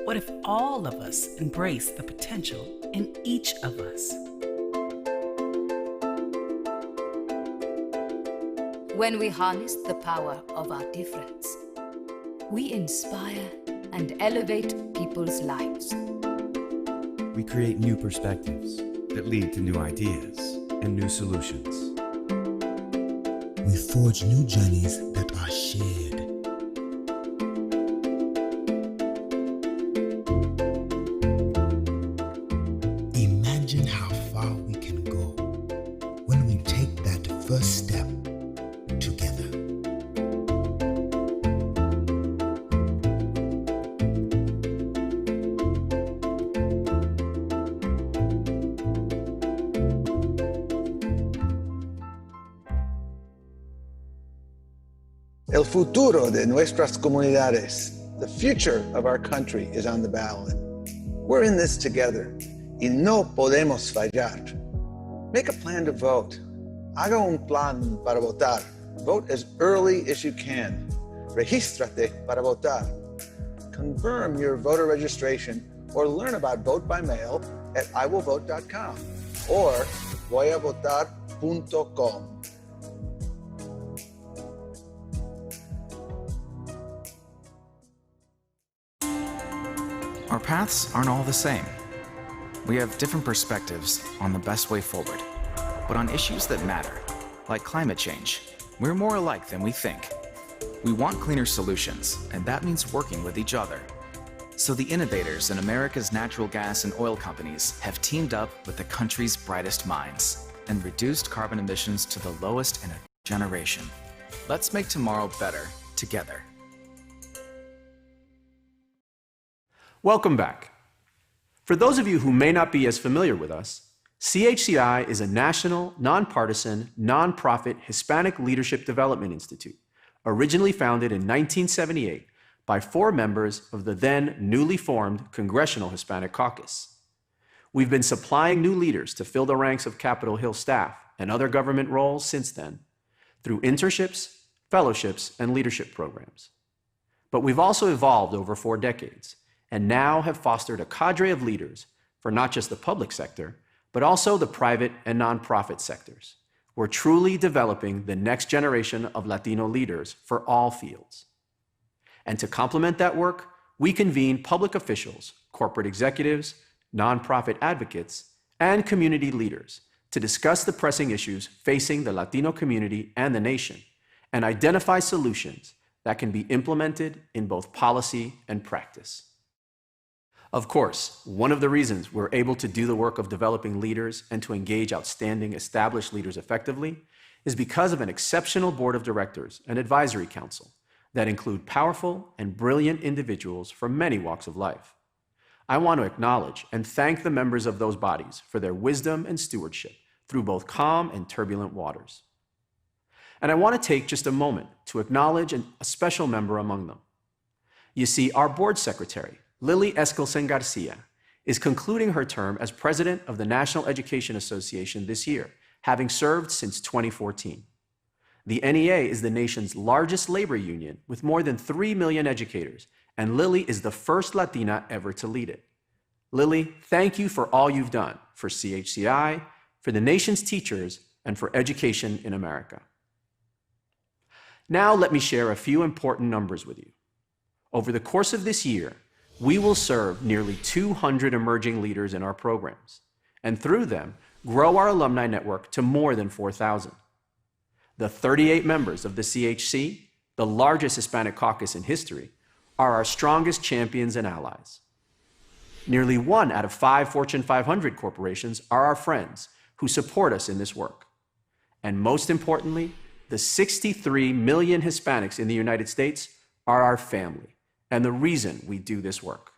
What if all of us embrace the potential in each of us? When we harness the power of our difference, we inspire and elevate people's lives. We create new perspectives that lead to new ideas and new solutions. We forge new journeys that are shared. Imagine how far we can go when we take that first step together. El futuro de nuestras comunidades, the future of our country is on the ballot. We're in this together y no podemos fallar. Make a plan to vote. Haga un plan para votar. Vote as early as you can. Regístrate para votar. Confirm your voter registration or learn about vote by mail at iwillvote.com or voyavotar.com. Our paths aren't all the same. We have different perspectives on the best way forward. But on issues that matter, like climate change, we're more alike than we think. We want cleaner solutions, and that means working with each other. So the innovators in America's natural gas and oil companies have teamed up with the country's brightest minds and reduced carbon emissions to the lowest in a generation. Let's make tomorrow better together. Welcome back. For those of you who may not be as familiar with us, CHCI is a national, nonpartisan, nonprofit Hispanic Leadership Development Institute, originally founded in 1978 by 4 members of the then newly formed Congressional Hispanic Caucus. We've been supplying new leaders to fill the ranks of Capitol Hill staff and other government roles since then, through internships, fellowships, and leadership programs. But we've also evolved over 4 decades, and now have fostered a cadre of leaders for not just the public sector, but also the private and nonprofit sectors. We're truly developing the next generation of Latino leaders for all fields. And to complement that work, we convene public officials, corporate executives, nonprofit advocates, and community leaders to discuss the pressing issues facing the Latino community and the nation, and identify solutions that can be implemented in both policy and practice. Of course, one of the reasons we're able to do the work of developing leaders and to engage outstanding established leaders effectively is because of an exceptional board of directors and advisory council that include powerful and brilliant individuals from many walks of life. I want to acknowledge and thank the members of those bodies for their wisdom and stewardship through both calm and turbulent waters. And I want to take just a moment to acknowledge a special member among them. You see, our board secretary, Lily Eskelsen Garcia, is concluding her term as president of the National Education Association this year, having served since 2014. The NEA is the nation's largest labor union with more than 3 million educators, and Lily is the first Latina ever to lead it. Lily, thank you for all you've done for CHCI, for the nation's teachers, and for education in America. Now let me share a few important numbers with you. Over the course of this year, we will serve nearly 200 emerging leaders in our programs, and through them, grow our alumni network to more than 4,000. The 38 members of the CHC, the largest Hispanic caucus in history, are our strongest champions and allies. Nearly 1 out of 5 Fortune 500 corporations are our friends who support us in this work. And most importantly, the 63 million Hispanics in the United States are our family and the reason we do this work.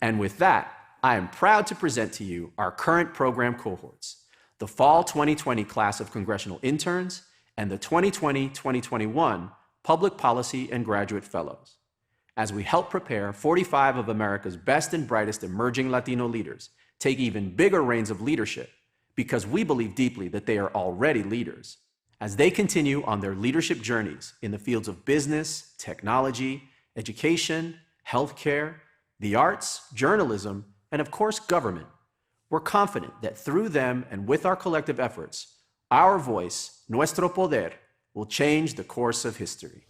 And with that, I am proud to present to you our current program cohorts, the Fall 2020 class of congressional interns and the 2020-2021 Public Policy and Graduate Fellows, as we help prepare 45 of America's best and brightest emerging Latino leaders take even bigger reins of leadership, because we believe deeply that they are already leaders, as they continue on their leadership journeys in the fields of business, technology, education, healthcare, the arts, journalism, and of course, government. We're confident that through them and with our collective efforts, our voice, nuestro poder, will change the course of history.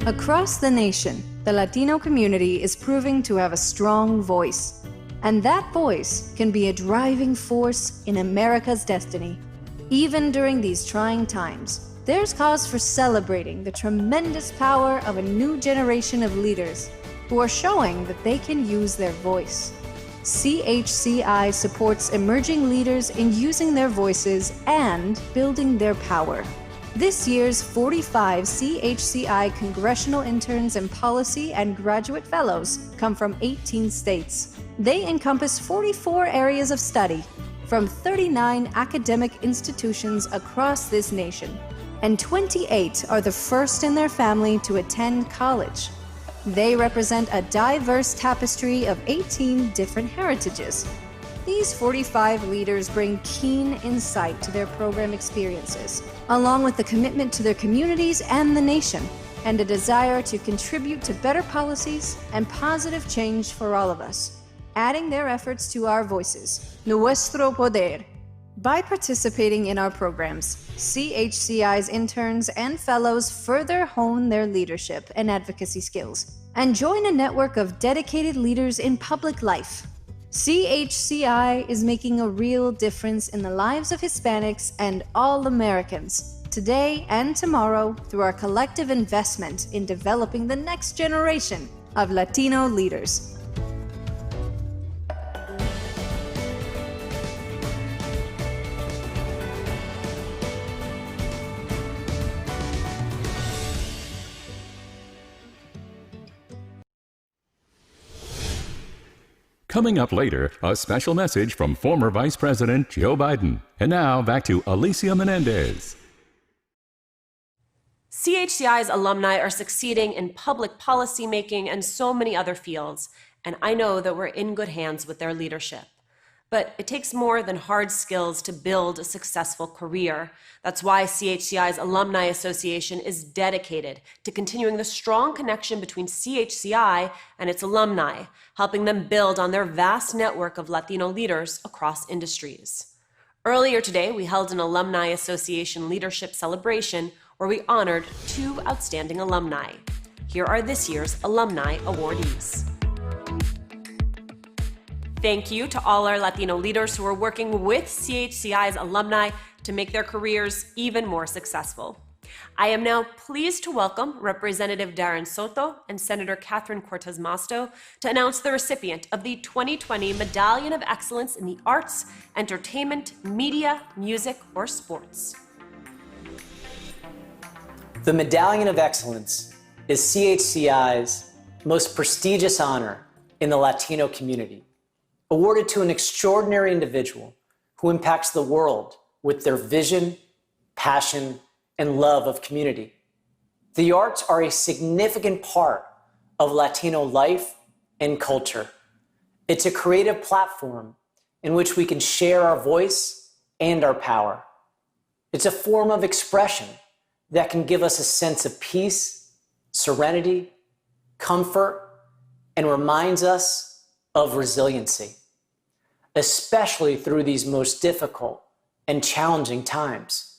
Across the nation, the Latino community is proving to have a strong voice. And that voice can be a driving force in America's destiny. Even during these trying times, there's cause for celebrating the tremendous power of a new generation of leaders who are showing that they can use their voice. CHCI supports emerging leaders in using their voices and building their power. This year's 45 CHCI congressional interns and policy and graduate fellows come from 18 states. They encompass 44 areas of study from 39 academic institutions across this nation, and 28 are the first in their family to attend college. They represent a diverse tapestry of 18 different heritages. These 45 leaders bring keen insight to their program experiences, along with the commitment to their communities and the nation, and a desire to contribute to better policies and positive change for all of us, adding their efforts to our voices, nuestro poder. By participating in our programs, CHCI's interns and fellows further hone their leadership and advocacy skills and join a network of dedicated leaders in public life. CHCI is making a real difference in the lives of Hispanics and all Americans to today and tomorrow through our collective investment in developing the next generation of Latino leaders. Coming up later, a special message from former Vice President Joe Biden. And now, back to Alicia Menendez. CHCI's alumni are succeeding in public policy making and so many other fields, and I know that we're in good hands with their leadership. But it takes more than hard skills to build a successful career. That's why CHCI's Alumni Association is dedicated to continuing the strong connection between CHCI and its alumni, helping them build on their vast network of Latino leaders across industries. Earlier today, we held an Alumni Association leadership celebration where we honored 2 outstanding alumni. Here are this year's alumni awardees. Thank you to all our Latino leaders who are working with CHCI's alumni to make their careers even more successful. I am now pleased to welcome Representative Darren Soto and Senator Catherine Cortez Masto to announce the recipient of the 2020 Medallion of Excellence in the Arts, Entertainment, Media, Music, or Sports. The Medallion of Excellence is CHCI's most prestigious honor in the Latino community, awarded to an extraordinary individual who impacts the world with their vision, passion, and love of community. The arts are a significant part of Latino life and culture. It's a creative platform in which we can share our voice and our power. It's a form of expression that can give us a sense of peace, serenity, comfort, and reminds us of resiliency, especially through these most difficult and challenging times.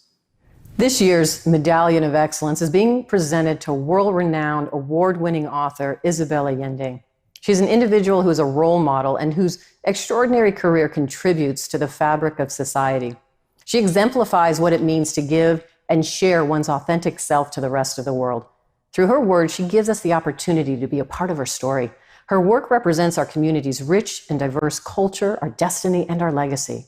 This year's Medallion of Excellence is being presented to world-renowned, award-winning author Isabel Allende. She's an individual who is a role model and whose extraordinary career contributes to the fabric of society. She exemplifies what it means to give and share one's authentic self to the rest of the world. Through her words, she gives us the opportunity to be a part of her story. Her work represents our community's rich and diverse culture, our destiny, and our legacy.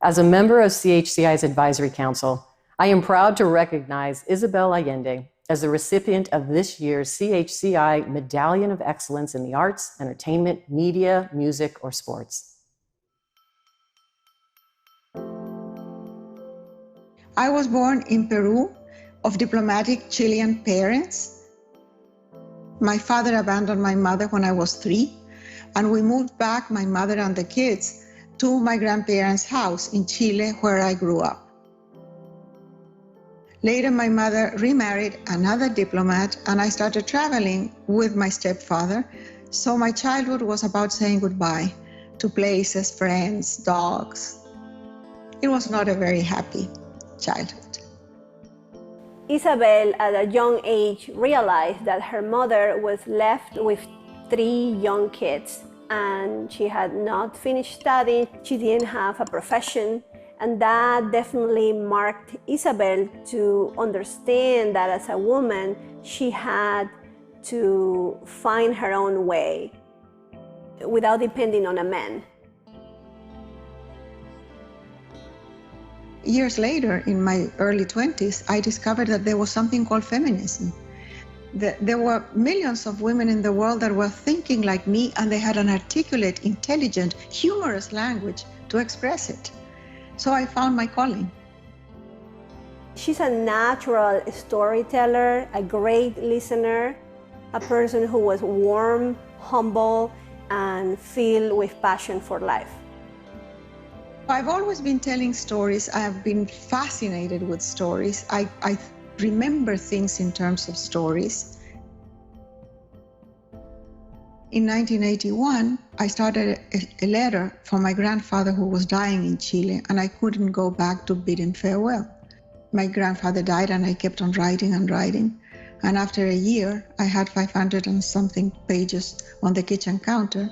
As a member of CHCI's Advisory Council, I am proud to recognize Isabel Allende as the recipient of this year's CHCI Medallion of Excellence in the Arts, Entertainment, Media, Music, or Sports. I was born in Peru of diplomatic Chilean parents. My father abandoned my mother when I was 3, and we moved back, my mother and the kids, to my grandparents' house in Chile, where I grew up. Later, my mother remarried another diplomat, and I started traveling with my stepfather. So my childhood was about saying goodbye to places, friends, dogs. It was not a very happy childhood. Isabel, at a young age, realized that her mother was left with 3 young kids, and she had not finished studying. She didn't have a profession, and that definitely marked Isabel to understand that as a woman, she had to find her own way without depending on a man. Years later, in my early 20s, I discovered that there was something called feminism. There were millions of women in the world that were thinking like me, and they had an articulate, intelligent, humorous language to express it. So I found my calling. She's a natural storyteller, a great listener, a person who was warm, humble, and filled with passion for life. I've always been telling stories. I have been fascinated with stories. I remember things in terms of stories. In 1981, I started a letter for my grandfather who was dying in Chile, and I couldn't go back to bid him farewell. My grandfather died, and I kept on writing and writing. And after a year, I had 500 and something pages on the kitchen counter.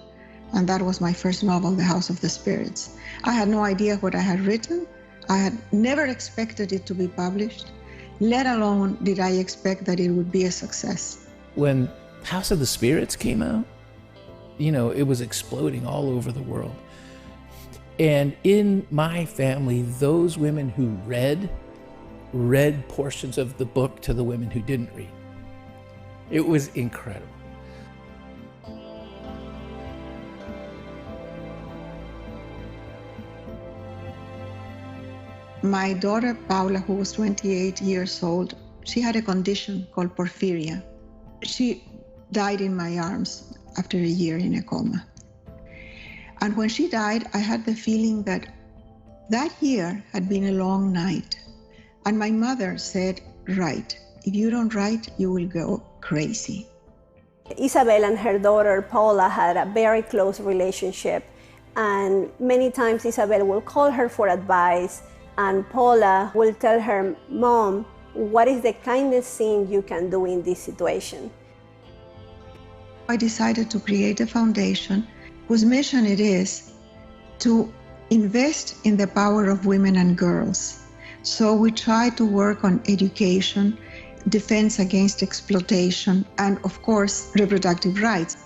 And that was my first novel, The House of the Spirits. I had no idea what I had written. I had never expected it to be published. let alone did I expect that it would be a success. When House of the Spirits came out, it was exploding all over the world. And in my family, those women who read portions of the book to the women who didn't read. It was incredible. My daughter, Paula, who was 28 years old, she had a condition called porphyria. She died in my arms after a year in a coma. And when she died, I had the feeling that that year had been a long night. And my mother said, write. If you don't write, you will go crazy. Isabel and her daughter, Paula, had a very close relationship. And many times Isabel will call her for advice, and Paula will tell her, Mom, what is the kindest thing you can do in this situation? I decided to create a foundation whose mission it is to invest in the power of women and girls. So we try to work on education, defense against exploitation, and of course, reproductive rights.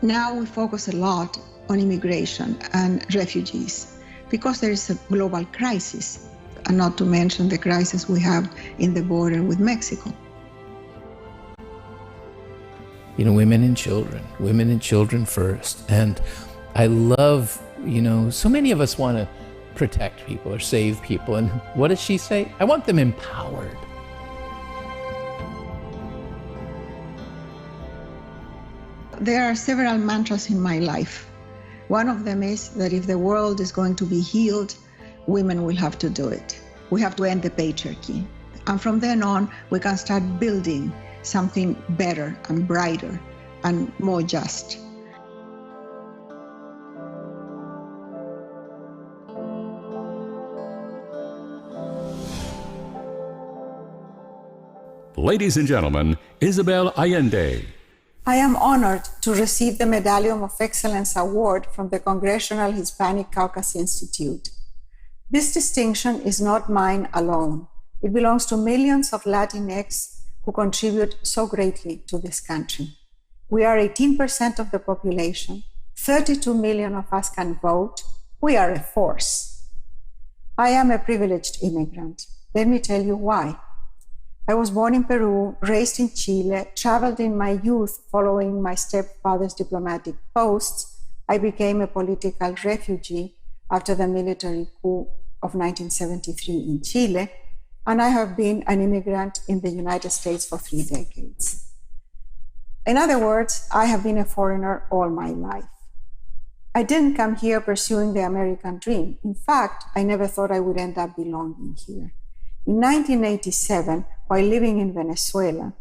Now we focus a lot on immigration and refugees because there is a global crisis, and not to mention the crisis we have in the border with Mexico. Women and children first. And I love, so many of us want to protect people or save people. And what does she say? I want them empowered. There are several mantras in my life. One of them is that if the world is going to be healed, women will have to do it. We have to end the patriarchy. And from then on, we can start building something better and brighter and more just. Ladies and gentlemen, Isabel Allende. I am honored to receive the Medallion of Excellence Award from the Congressional Hispanic Caucus Institute. This distinction is not mine alone. It belongs to millions of Latinx who contribute so greatly to this country. We are 18% of the population. 32 million of us can vote. We are a force. I am a privileged immigrant. Let me tell you why. I was born in Peru, raised in Chile, traveled in my youth following my stepfather's diplomatic posts. I became a political refugee after the military coup of 1973 in Chile, and I have been an immigrant in the United States for 3 decades. In other words, I have been a foreigner all my life. I didn't come here pursuing the American dream. In fact, I never thought I would end up belonging here. In 1987, while living in Venezuela,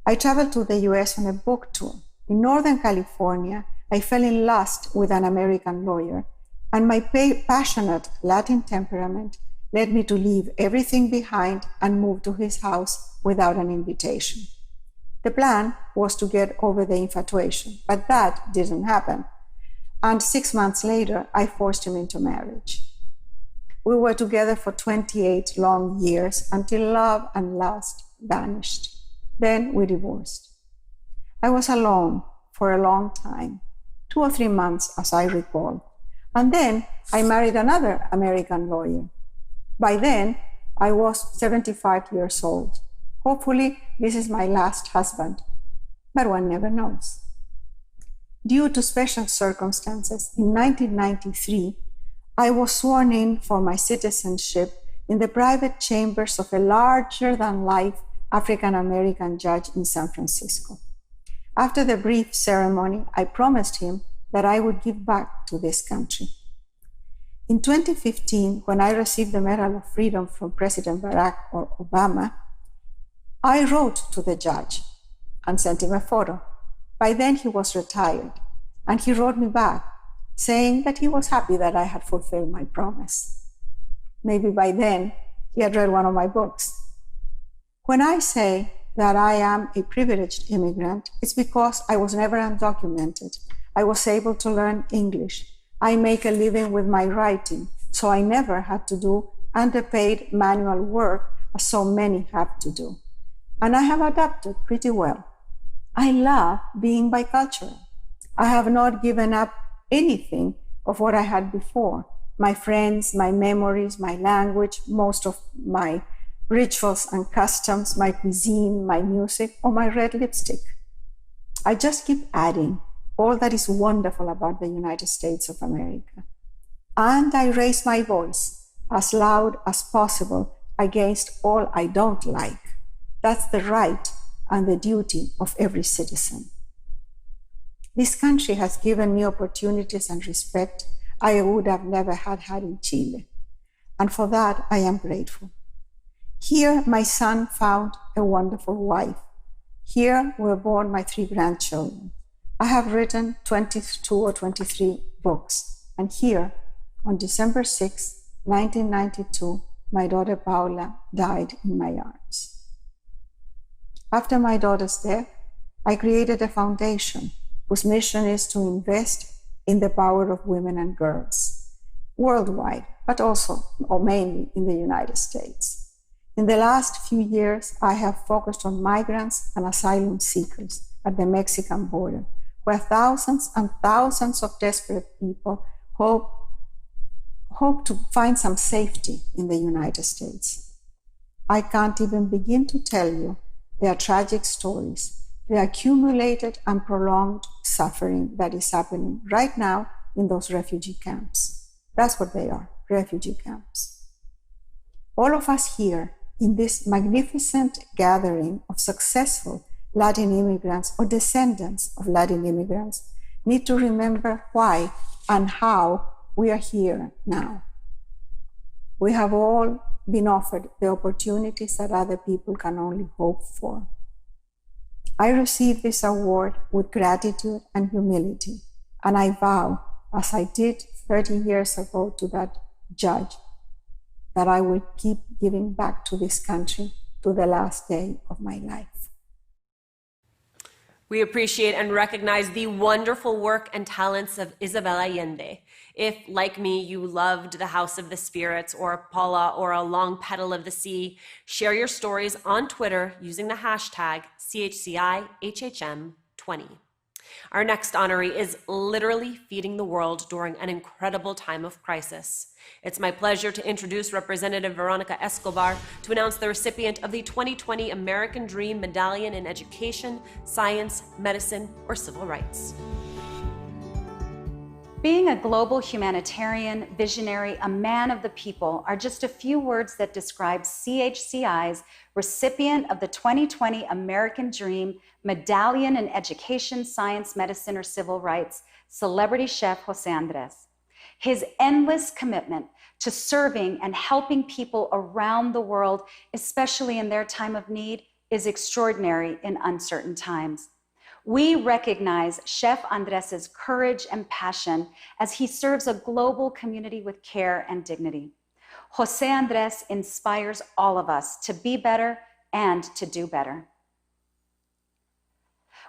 I traveled to the US on a book tour. In Northern California, I fell in lust with an American lawyer, and my passionate Latin temperament led me to leave everything behind and move to his house without an invitation. The plan was to get over the infatuation, but that didn't happen. And 6 months later, I forced him into marriage. We were together for 28 long years until love and lust vanished. Then we divorced. I was alone for a long time, 2 or 3 months as I recall. And then I married another American lawyer. By then, I was 75 years old. Hopefully, this is my last husband, but one never knows. Due to special circumstances, in 1993, I was sworn in for my citizenship in the private chambers of a larger-than-life African-American judge in San Francisco. After the brief ceremony, I promised him that I would give back to this country. In 2015, when I received the Medal of Freedom from President Barack Obama, I wrote to the judge and sent him a photo. By then he was retired, and he wrote me back saying that he was happy that I had fulfilled my promise. Maybe by then he had read one of my books. When I say that I am a privileged immigrant, it's because I was never undocumented. I was able to learn English. I make a living with my writing, so I never had to do underpaid manual work as so many have to do. And I have adapted pretty well. I love being bicultural. I have not given up anything of what I had before. My friends, my memories, my language, most of my rituals and customs, my cuisine, my music, or my red lipstick. I just keep adding all that is wonderful about the United States of America. And I raise my voice as loud as possible against all I don't like. That's the right and the duty of every citizen. This country has given me opportunities and respect I would have never had in Chile. And for that, I am grateful. Here, my son found a wonderful wife. Here were born my 3 grandchildren. I have written 22 or 23 books. And here, on December 6, 1992, my daughter Paula died in my arms. After my daughter's death, I created a foundation whose mission is to invest in the power of women and girls worldwide, but also, or mainly, in the United States. In the last few years, I have focused on migrants and asylum seekers at the Mexican border, where thousands and thousands of desperate people hope to find some safety in the United States. I can't even begin to tell you their tragic stories, the accumulated and prolonged suffering that is happening right now in those refugee camps. That's what they are, refugee camps. All of us here in this magnificent gathering of successful Latin immigrants or descendants of Latin immigrants need to remember why and how we are here now. We have all been offered the opportunities that other people can only hope for. I receive this award with gratitude and humility, and I vow, as I did 30 years ago to that judge, that I will keep giving back to this country to the last day of my life. We appreciate and recognize the wonderful work and talents of Isabel Allende. If, like me, you loved The House of the Spirits or Paula or A Long Petal of the Sea, share your stories on Twitter using the hashtag CHCIHHM20. Our next honoree is literally feeding the world during an incredible time of crisis. It's my pleasure to introduce Representative Veronica Escobar to announce the recipient of the 2020 American Dream Medallion in Education, Science, Medicine, or Civil Rights. Being a global humanitarian, visionary, a man of the people are just a few words that describe CHCI's recipient of the 2020 American Dream Medallion in Education, Science, Medicine, or Civil Rights, celebrity chef Jose Andres. His endless commitment to serving and helping people around the world, especially in their time of need, is extraordinary in uncertain times. We recognize Chef Andres's courage and passion as he serves a global community with care and dignity. Jose Andres inspires all of us to be better and to do better.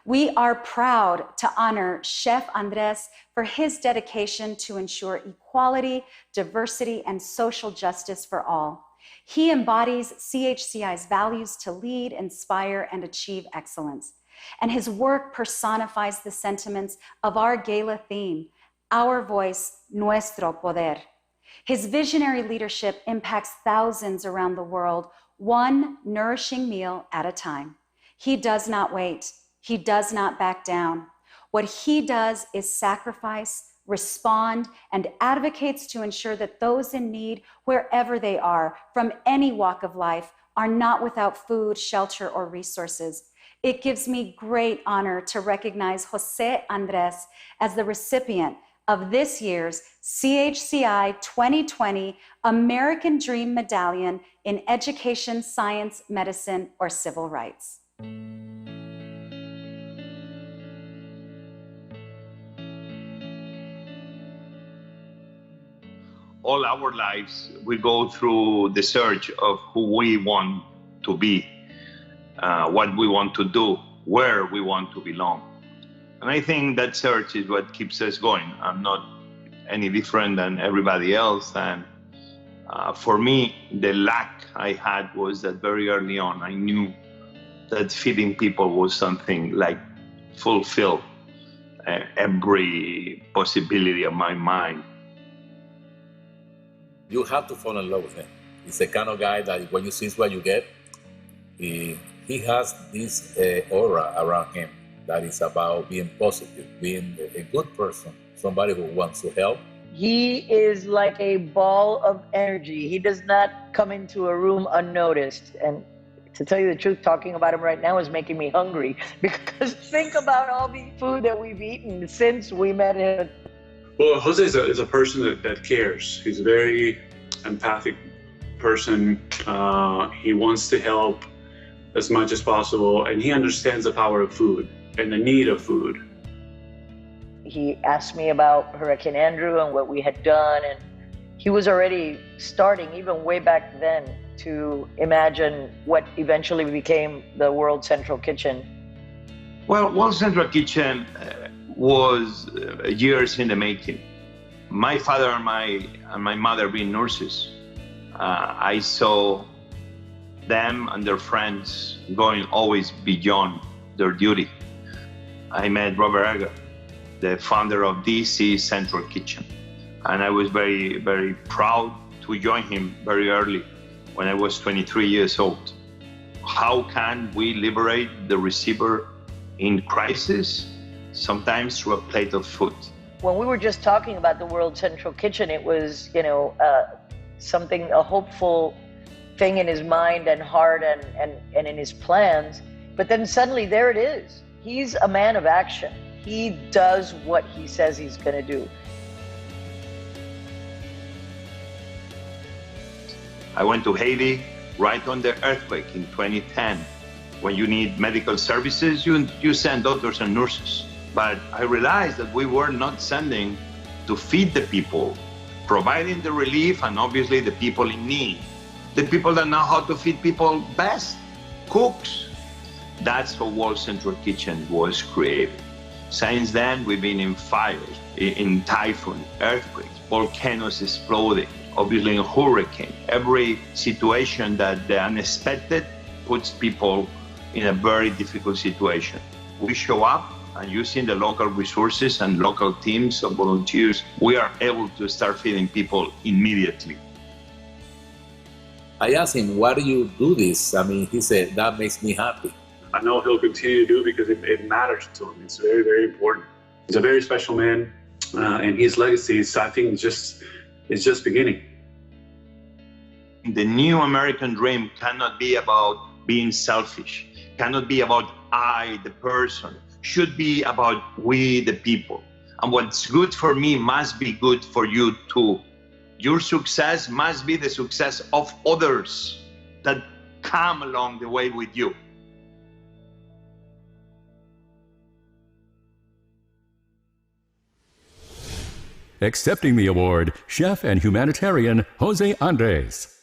We are proud to honor Chef Andres for his dedication to ensure equality, diversity, and social justice for all. He embodies CHCI's values to lead, inspire, and achieve excellence. And his work personifies the sentiments of our gala theme, Our Voice, Nuestro Poder. His visionary leadership impacts thousands around the world, one nourishing meal at a time. He does not wait. He does not back down. What he does is sacrifice, respond, and advocates to ensure that those in need, wherever they are, from any walk of life, are not without food, shelter, or resources. It gives me great honor to recognize Jose Andres as the recipient of this year's CHCI 2020 American Dream Medallion in Education, Science, Medicine, or Civil Rights. All our lives, we go through the search of who we want to be, what we want to do, where we want to belong. And I think that search is what keeps us going. I'm not any different than everybody else. And For me, the lack I had was that very early on, I knew that feeding people was something like fulfill every possibility of my mind. You have to fall in love with him. He's the kind of guy that when you see what you get. He has this aura around him that is about being positive, being a good person, somebody who wants to help. He is like a ball of energy. He does not come into a room unnoticed. And to tell you the truth, talking about him right now is making me hungry because think about all the food that we've eaten since we met him. Well, Jose is a person that cares. He's a very empathic person. He wants to help as much as possible, and he understands the power of food and the need of food. He asked me about Hurricane Andrew and what we had done, and he was already starting, even way back then, to imagine what eventually became the World Central Kitchen. Well, World Central Kitchen was years in the making. My father and my mother being nurses, I saw them and their friends going always beyond their duty. I met Robert Egger, the founder of DC Central Kitchen, and I was very, very proud to join him very early when I was 23 years old. How can we liberate the receiver in crisis? Sometimes through a plate of food. When we were just talking about the World Central Kitchen, it was, something, a hopeful thing in his mind and heart and in his plans. But then suddenly there it is. He's a man of action. He does what he says he's going to do. I went to Haiti right on the earthquake in 2010. When you need medical services, you send doctors and nurses. But I realized that we were not sending to feed the people, providing the relief and obviously the people in need. The people that know how to feed people best, cooks. That's how World Central Kitchen was created. Since then, we've been in fires, in typhoon, earthquakes, volcanoes exploding, obviously in hurricane. Every situation that the unexpected puts people in a very difficult situation. We show up and using the local resources and local teams of volunteers, we are able to start feeding people immediately. I asked him, why do you do this? I mean, he said, that makes me happy. I know he'll continue to do it because it matters to him. It's very, very important. He's a very special man, and his legacy is, I think, is just beginning. The new American dream cannot be about being selfish, cannot be about I, the person, should be about we, the people. And what's good for me must be good for you too. Your success must be the success of others that come along the way with you. Accepting the award, chef and humanitarian Jose Andres.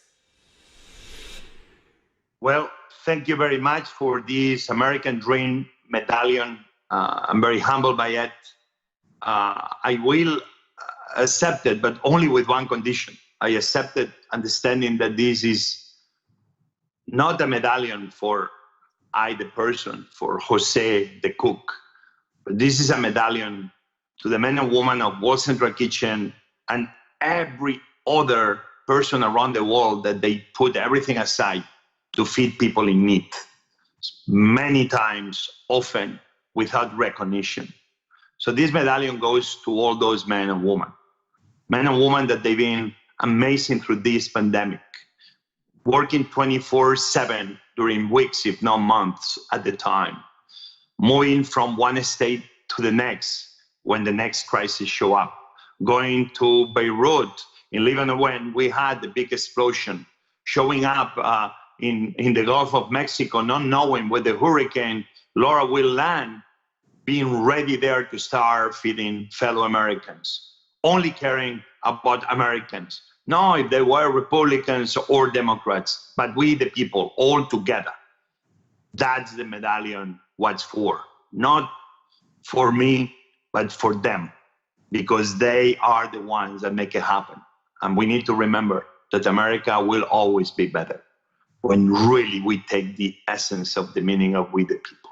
Well, thank you very much for this American Dream medallion. I'm very humbled by it. I will accept it, but only with one condition. I accept it understanding that this is not a medallion for I, the person, for Jose, the cook, but this is a medallion to the men and women of World Central Kitchen and every other person around the world that they put everything aside to feed people in need, many times, often, without recognition. So this medallion goes to all those men and women that they've been amazing through this pandemic, working 24/7 during weeks, if not months at the time, moving from one state to the next when the next crisis show up, going to Beirut in Lebanon when we had the big explosion, showing up in the Gulf of Mexico, not knowing where the hurricane Laura will land, being ready there to start feeding fellow Americans, only caring about Americans. No, if they were Republicans or Democrats, but we, the people, all together. That's the medallion what's for. Not for me, but for them, because they are the ones that make it happen. And we need to remember that America will always be better when really we take the essence of the meaning of we the people.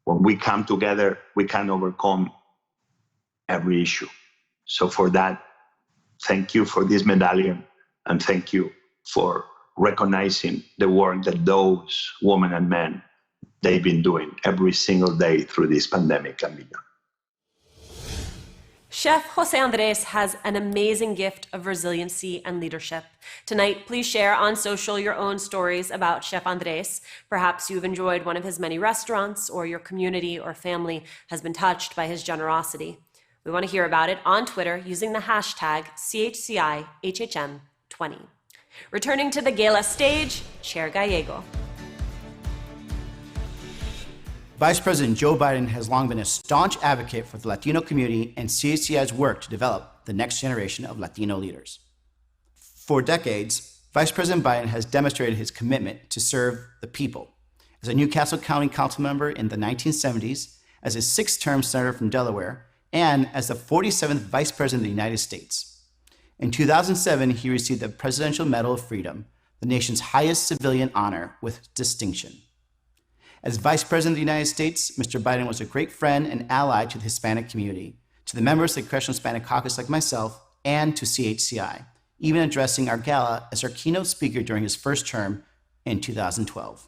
When we come together, we can overcome every issue. So for that, thank you for this medallion, and thank you for recognizing the work that those women and men, they've been doing every single day through this pandemic and beyond. Chef Jose Andres has an amazing gift of resiliency and leadership. Tonight, please share on social your own stories about Chef Andres. Perhaps you've enjoyed one of his many restaurants, or your community or family has been touched by his generosity. We want to hear about it on Twitter using the hashtag CHCIHHM20. Returning to the gala stage, Chair Gallego. Vice President Joe Biden has long been a staunch advocate for the Latino community and CHCI's work to develop the next generation of Latino leaders. For decades, Vice President Biden has demonstrated his commitment to serve the people. As a Newcastle County Council member in the 1970s, as a sixth-term senator from Delaware, and as the 47th Vice President of the United States. In 2007, he received the Presidential Medal of Freedom, the nation's highest civilian honor, with distinction. As Vice President of the United States, Mr. Biden was a great friend and ally to the Hispanic community, to the members of the Congressional Hispanic Caucus like myself, and to CHCI, even addressing our gala as our keynote speaker during his first term in 2012.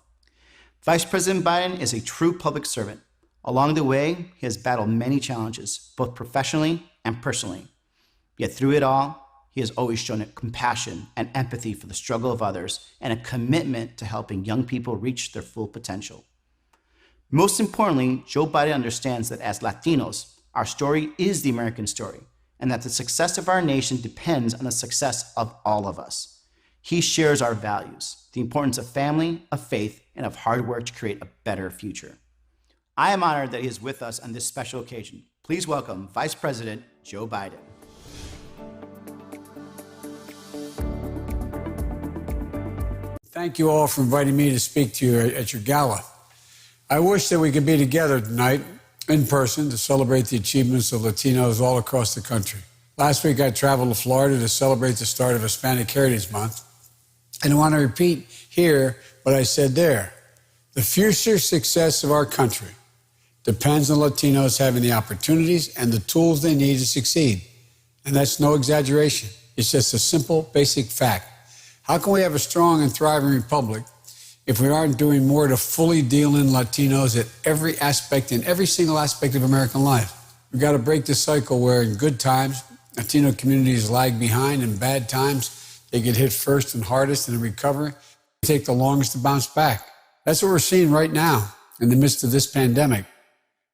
Vice President Biden is a true public servant. Along the way, he has battled many challenges, both professionally and personally. Yet through it all, he has always shown a compassion and empathy for the struggle of others and a commitment to helping young people reach their full potential. Most importantly, Joe Biden understands that as Latinos, our story is the American story, and that the success of our nation depends on the success of all of us. He shares our values, the importance of family, of faith, and of hard work to create a better future. I am honored that he is with us on this special occasion. Please welcome Vice President Joe Biden. Thank you all for inviting me to speak to you at your gala. I wish that we could be together tonight in person to celebrate the achievements of Latinos all across the country. Last week, I traveled to Florida to celebrate the start of Hispanic Heritage Month. And I want to repeat here what I said there. The future success of our country depends on Latinos having the opportunities and the tools they need to succeed. And that's no exaggeration. It's just a simple, basic fact. How can we have a strong and thriving republic if we aren't doing more to fully deal in Latinos at every aspect, in every single aspect of American life? We've got to break the cycle where in good times, Latino communities lag behind. In bad times, they get hit first and hardest, and in recovery, they take the longest to bounce back. That's what we're seeing right now in the midst of this pandemic.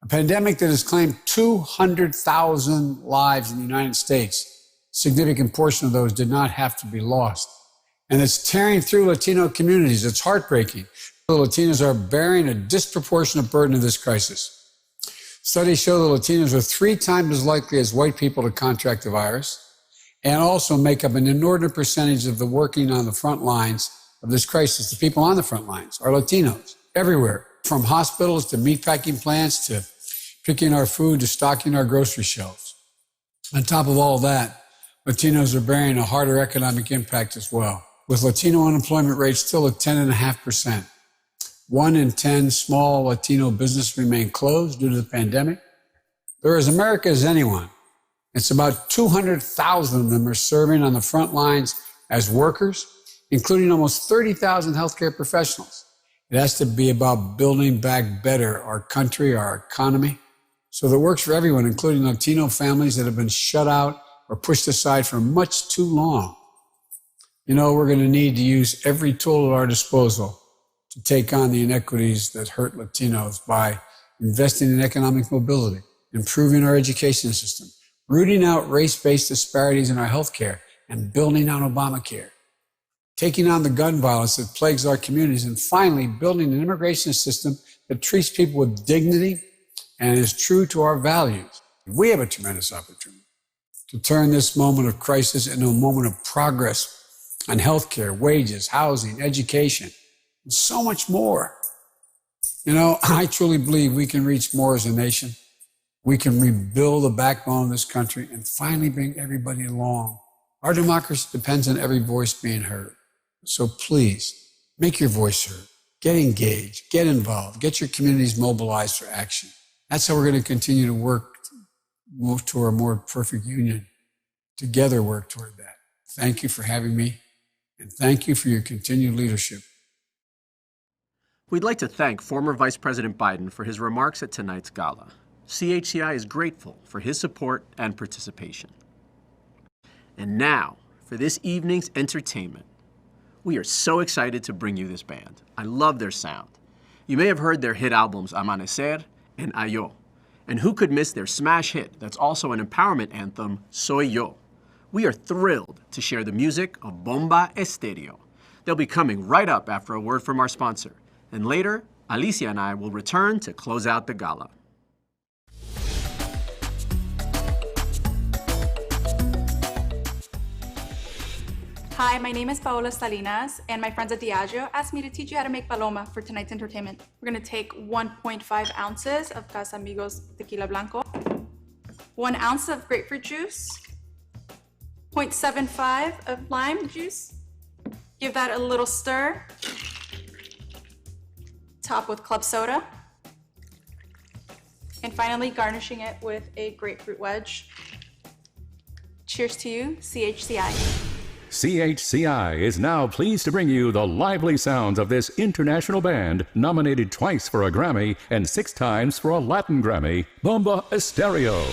A pandemic that has claimed 200,000 lives in the United States. A significant portion of those did not have to be lost. And it's tearing through Latino communities. It's heartbreaking. The Latinos are bearing a disproportionate burden of this crisis. Studies show that Latinos are 3 times as likely as white people to contract the virus, and also make up an inordinate percentage of the working on the front lines of this crisis. The people on the front lines are Latinos everywhere, from hospitals to meatpacking plants to picking our food to stocking our grocery shelves. On top of all that, Latinos are bearing a harder economic impact as well, with Latino unemployment rates still at 10.5%. 1 in 10 small Latino businesses remain closed due to the pandemic. They're as American as anyone. It's about 200,000 of them are serving on the front lines as workers, including almost 30,000 healthcare professionals. It has to be about building back better our country, our economy, so that it works for everyone, including Latino families that have been shut out or pushed aside for much too long. You know, we're going to need to use every tool at our disposal to take on the inequities that hurt Latinos by investing in economic mobility, improving our education system, rooting out race-based disparities in our healthcare, and building out Obamacare, taking on the gun violence that plagues our communities, and finally building an immigration system that treats people with dignity and is true to our values. We have a tremendous opportunity to turn this moment of crisis into a moment of progress on healthcare, wages, housing, education, and so much more. You know, I truly believe we can reach more as a nation. We can rebuild the backbone of this country and finally bring everybody along Our democracy depends on every voice being heard. So please, make your voice heard. Get engaged, get involved, get your communities mobilized for action. That's how we're going to continue to move toward a more perfect union. Together work toward that. Thank you for having me, and thank you for your continued leadership. We'd like to thank former Vice President Biden for his remarks at tonight's gala. CHCI is grateful for his support and participation. And now, for this evening's entertainment. We are so excited to bring you this band. I love their sound. You may have heard their hit albums Amanecer and Ayo. And who could miss their smash hit that's also an empowerment anthem, Soy Yo. We are thrilled to share the music of Bomba Estéreo. They'll be coming right up after a word from our sponsor. And later, Alicia and I will return to close out the gala. Hi, my name is Paola Salinas, and my friends at Diageo asked me to teach you how to make paloma for tonight's entertainment. We're gonna take 1.5 ounces of Casamigos Tequila Blanco, 1 ounce of grapefruit juice, 0.75 of lime juice. Give that a little stir. Top with club soda. And finally, garnishing it with a grapefruit wedge. Cheers to you, CHCI. CHCI is now pleased to bring you the lively sounds of this international band, nominated twice for a Grammy and 6 times for a Latin Grammy, Bomba Estéreo.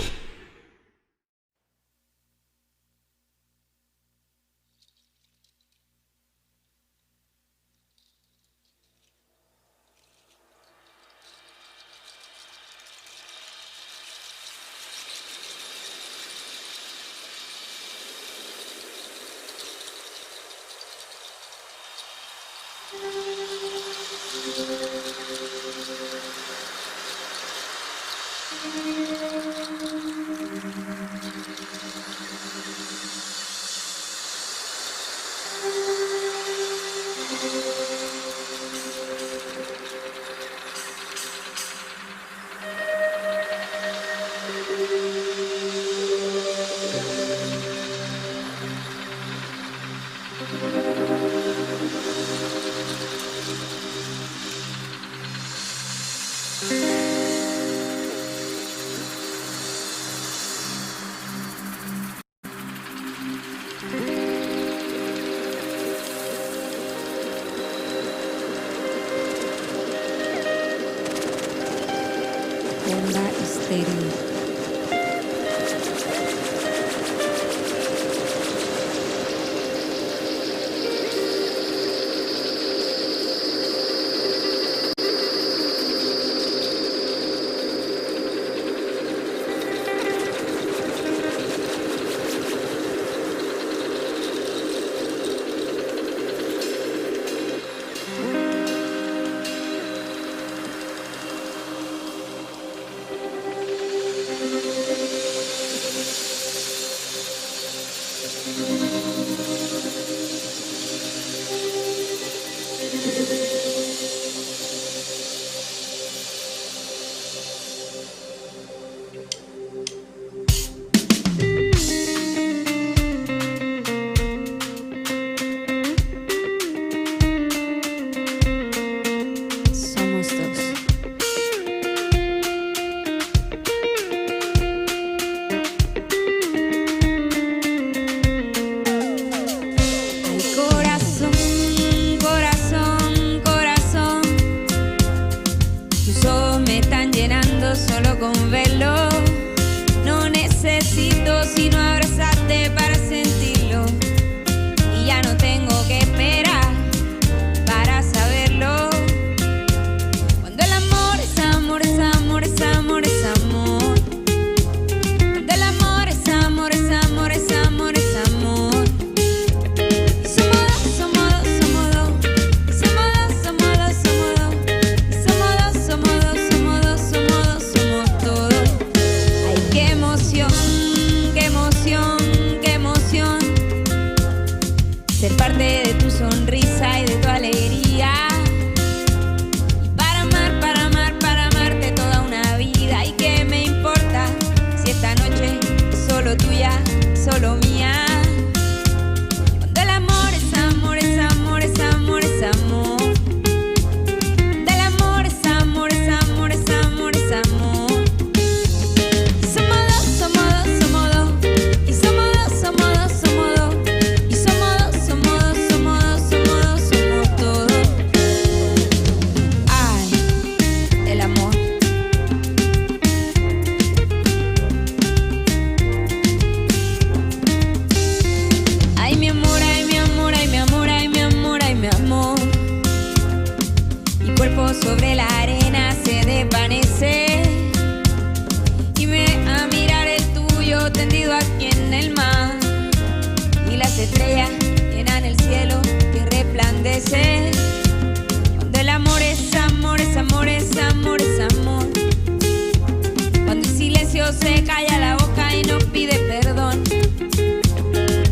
Bomba Estéreo. estrellas llenan el cielo que resplandece. Cuando el amor es amor, es amor, es amor, es amor. Cuando el silencio se calla la boca y no pide perdón.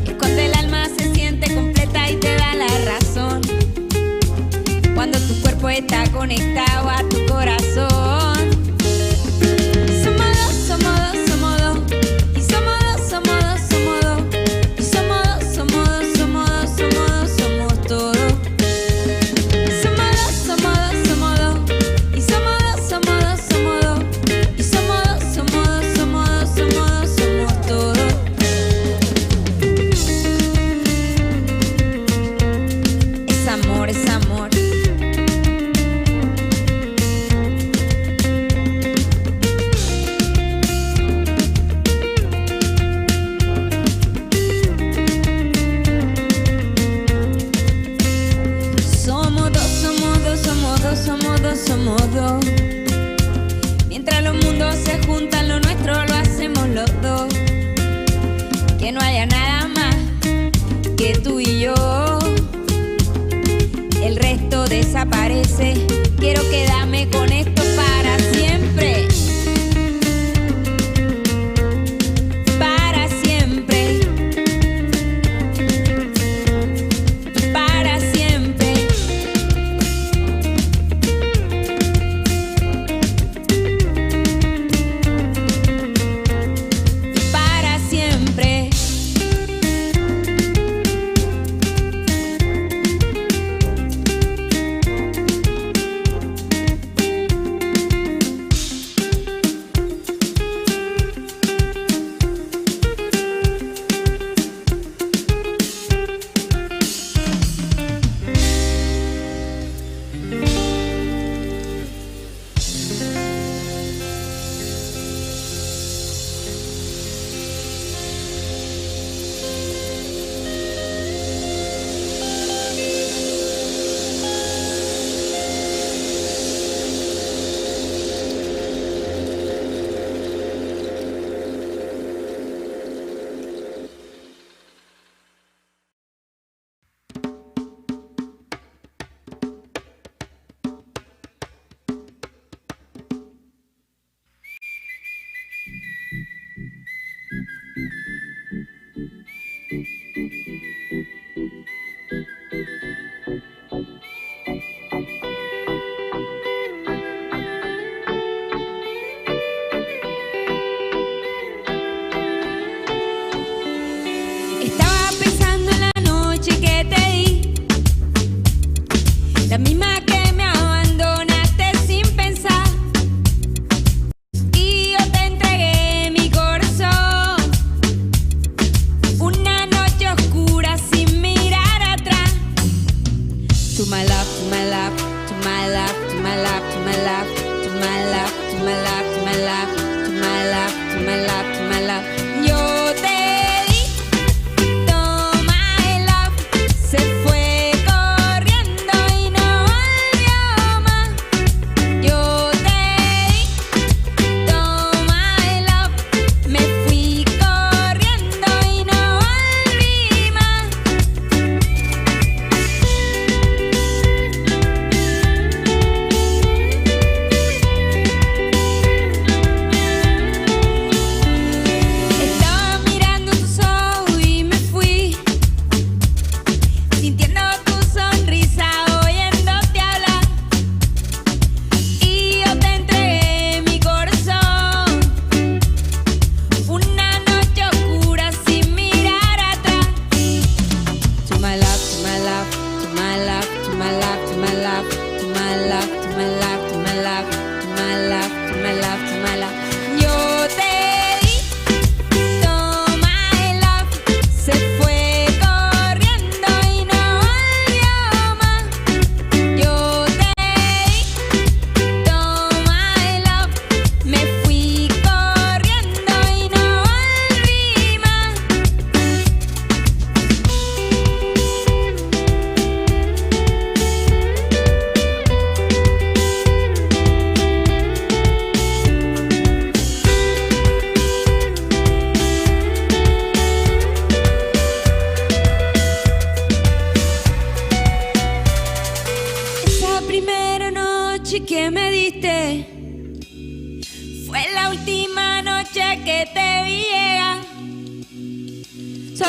Es cuando el alma se siente completa y te da la razón. Cuando tu cuerpo está conectado a tu corazón. Somos dos, somos dos, somos dos. Y somos dos, somos dos, somos dos. Y somos dos, somos dos, somos dos, somos dos, somos todo. Somos dos, somos dos, somos dos. Y somos dos, somos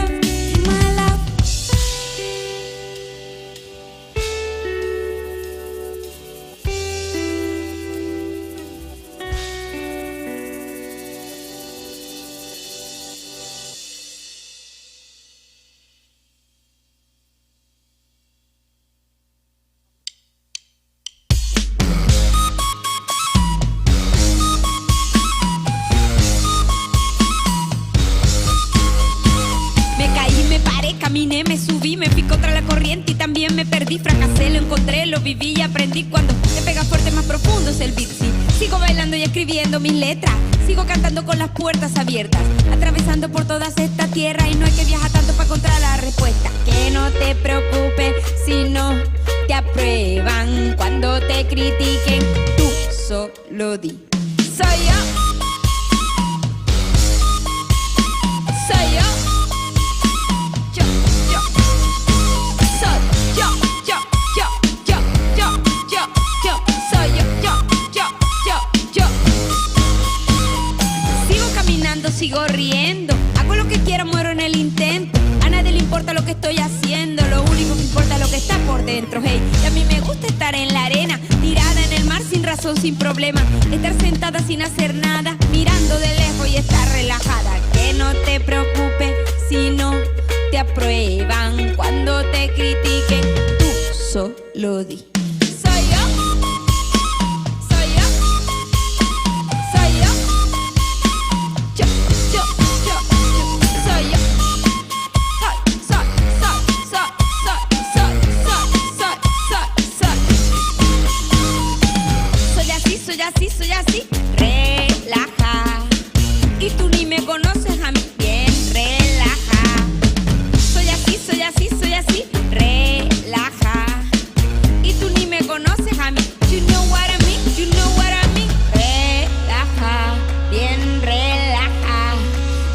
love, my love. Caminé, me subí, me fui contra la corriente y también me perdí. Fracasé, lo encontré, lo viví y aprendí. Cuando te pega fuerte, más profundo es el beat, sí. Sigo bailando y escribiendo mis letras. Sigo cantando con las puertas abiertas. Atravesando por todas esta tierra. Y no hay que viajar tanto para encontrar la respuesta. Que no te preocupes si no te aprueban. Cuando te critiquen, tú solo di: soy yo. Soy yo. Sigo riendo, hago lo que quiera, muero en el intento. A nadie le importa lo que estoy haciendo, lo único que importa es lo que está por dentro. Hey, y a mí me gusta estar en la arena, tirada en el mar sin razón, sin problema. Estar sentada sin hacer nada, mirando de lejos y estar relajada. Que no te preocupes si no te aprueban. Cuando te critiquen, tú solo di: soy yo. Soy así, relaja. Y tú ni me conoces a mí, bien, relaja. Soy así, relaja. Y tú ni me conoces a mí. You know what I mean, you know what I mean. Relaja, bien, relaja.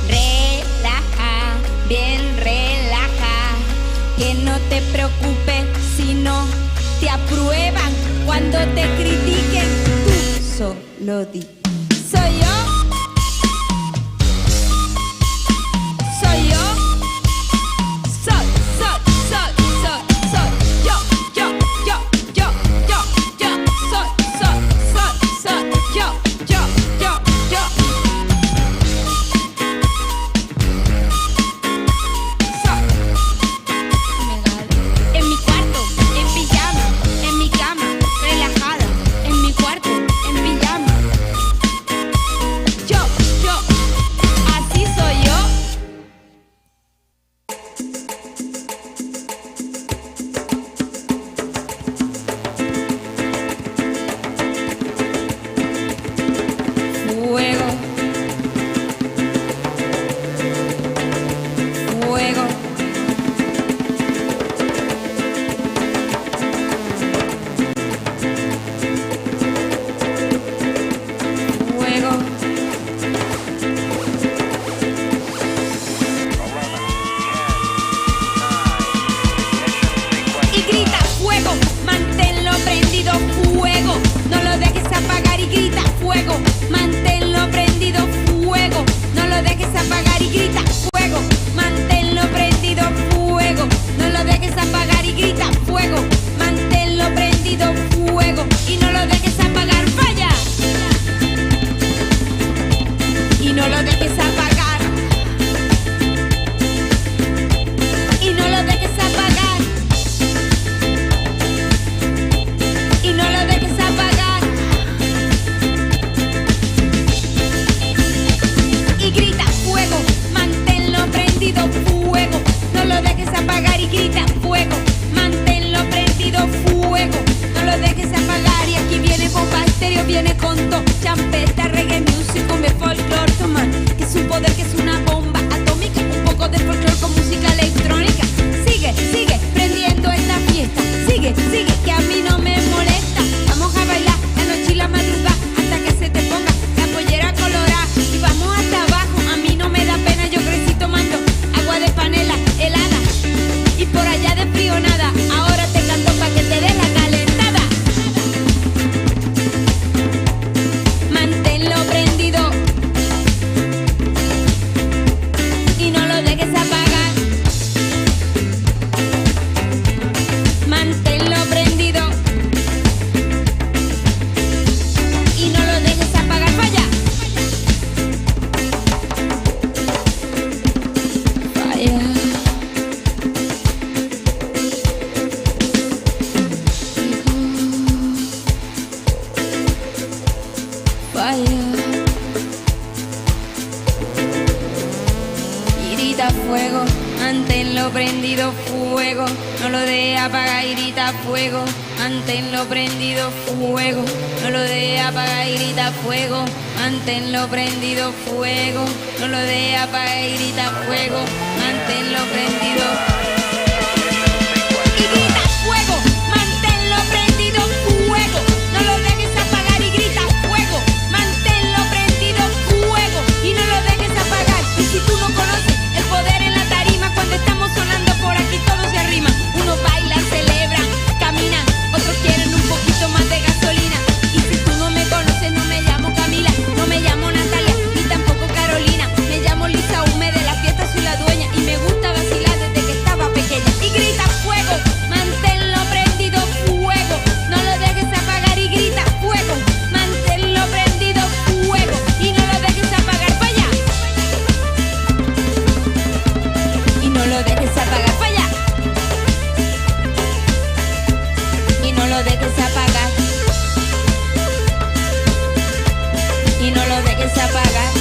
Relaja, bien, relaja. Que no te preocupes si no te aprueban. Cuando te critiquen, solo di: soy yo. Soy yo. Soy yo. En mi cuarto, en pijama, en mi cama, relajada. En mi cuarto, en pijama. prendido, fuego. No lo dejes apagar y grita, fuego. Manténlo prendido, fuego. No lo dejes apagar y grita, fuego. Manténlo prendido, fuego. No lo dejes apagar y grita, fuego. Manténlo prendido, fuego. Y no lo dejes apagar, falla. Y no lo dejes apagar. Y no lo dejes apagar. Y no lo dejes apagar. Y grita fuego, manténlo prendido, fuego. No lo dejes apagar y grita fuego, manténlo prendido, fuego. No lo dejes apagar. Y aquí viene bomba estéreo, viene con todo. Champeta, reggae music, come folklore, toman. Que es un poder, que es una bomba atómica. Un poco de folklore con música electrónica. Sigue, sigue prendiendo esta fiesta. Sigue, sigue, que a mí no me molesta. Vamos a bailar la noche y la madrugada hasta que se te ponga la pollera colorada. Y vamos hasta abajo, a mí no me da pena. Yo crecí tomando agua de panela helada. Y por allá de frío nada. Ahora te canto pa' que te des la calentada. Manténlo prendido y no lo dejes apagar. Manténlo prendido y no lo dejes apagar. Falla. Falla. Falla. Y grita fuego, manténlo prendido, fuego. No lo dejes apagar, y grita fuego, manténlo prendido, fuego. No lo dejes apagar, y grita fuego, manténlo prendido, fuego. No lo dejes apagar, y grita fuego, manténlo prendido. Y grita fuego, manténlo prendido, fuego. No lo dejes apagar y grita fuego, manténlo prendido, fuego. Y no lo dejes apagar. Y si tú no conoces el poder en la tarima, cuando estamos sonando por aquí todo se arrima. Unos bailan, celebran, caminan, otros quieren un poquito más de gasolina. Y si tú no me conoces, no me llamo Camila, no me llamo Natalia, ni tampoco Carolina. Me llamo Lisa Hume, de la fiesta soy la dueña. Y me gusta vacilar desde que estaba pequeña. Y grita fuego, manténlo prendido, fuego. No lo dejes apagar y grita fuego, manténlo prendido, fuego. Y no lo dejes apagar, falla. Y no lo dejes apagar, falla. Y no lo dejes apagar. Y no lo dejes apagar.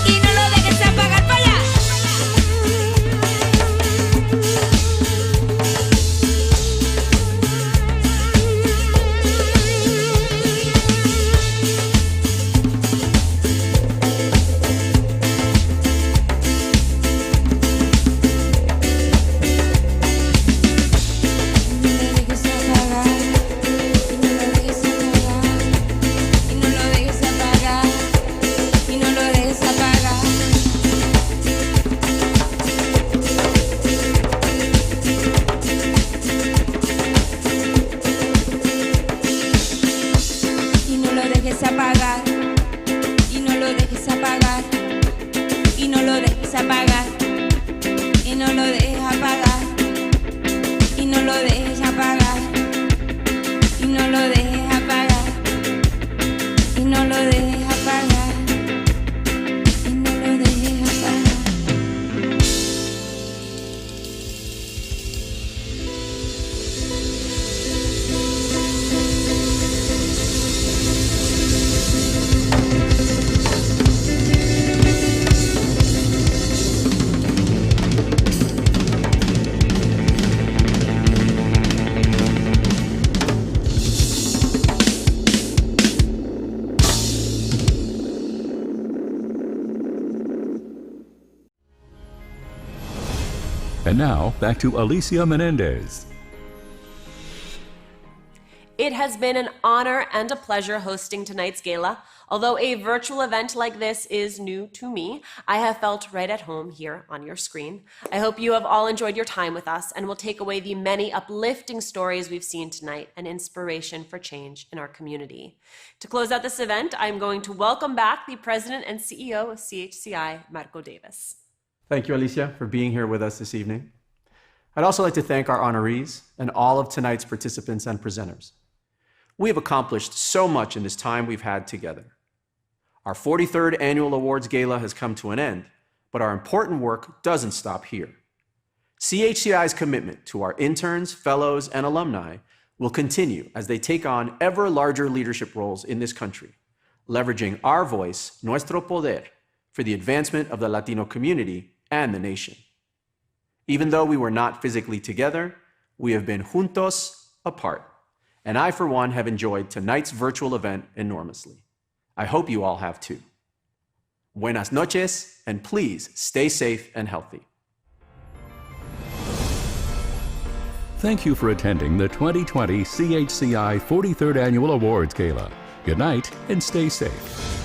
Y no lo dejes apagar, falla. Y no lo dejes apagar. Y no lo dejes apagar. Y no lo dejes apagar. Y no lo dejes apagar. Y no lo dejes apagar. Y no lo dejes apagar. Y no lo dejes apagar. Y no lo dejes apagar. Y no lo dejes apagar. And now, back to Alicia Menendez. It has been an honor and a pleasure hosting tonight's gala. Although a virtual event like this is new to me, I have felt right at home here on your screen. I hope you have all enjoyed your time with us and will take away the many uplifting stories we've seen tonight and inspiration for change in our community. To close out this event, I'm going to welcome back the President and CEO of CHCI, Marco Davis. Thank you, Alicia, for being here with us this evening. I'd also like to thank our honorees and all of tonight's participants and presenters. We have accomplished so much in this time we've had together. Our 43rd Annual Awards Gala has come to an end, but our important work doesn't stop here. CHCI's commitment to our interns, fellows, and alumni will continue as they take on ever larger leadership roles in this country, leveraging our voice, nuestro poder, for the advancement of the Latino community and the nation. Even though we were not physically together, we have been juntos apart, and I, for one, have enjoyed tonight's virtual event enormously. I hope you all have too. Buenas noches, and please stay safe and healthy. Thank you for attending the 2020 CHCI 43rd Annual Awards Gala. Good night and stay safe.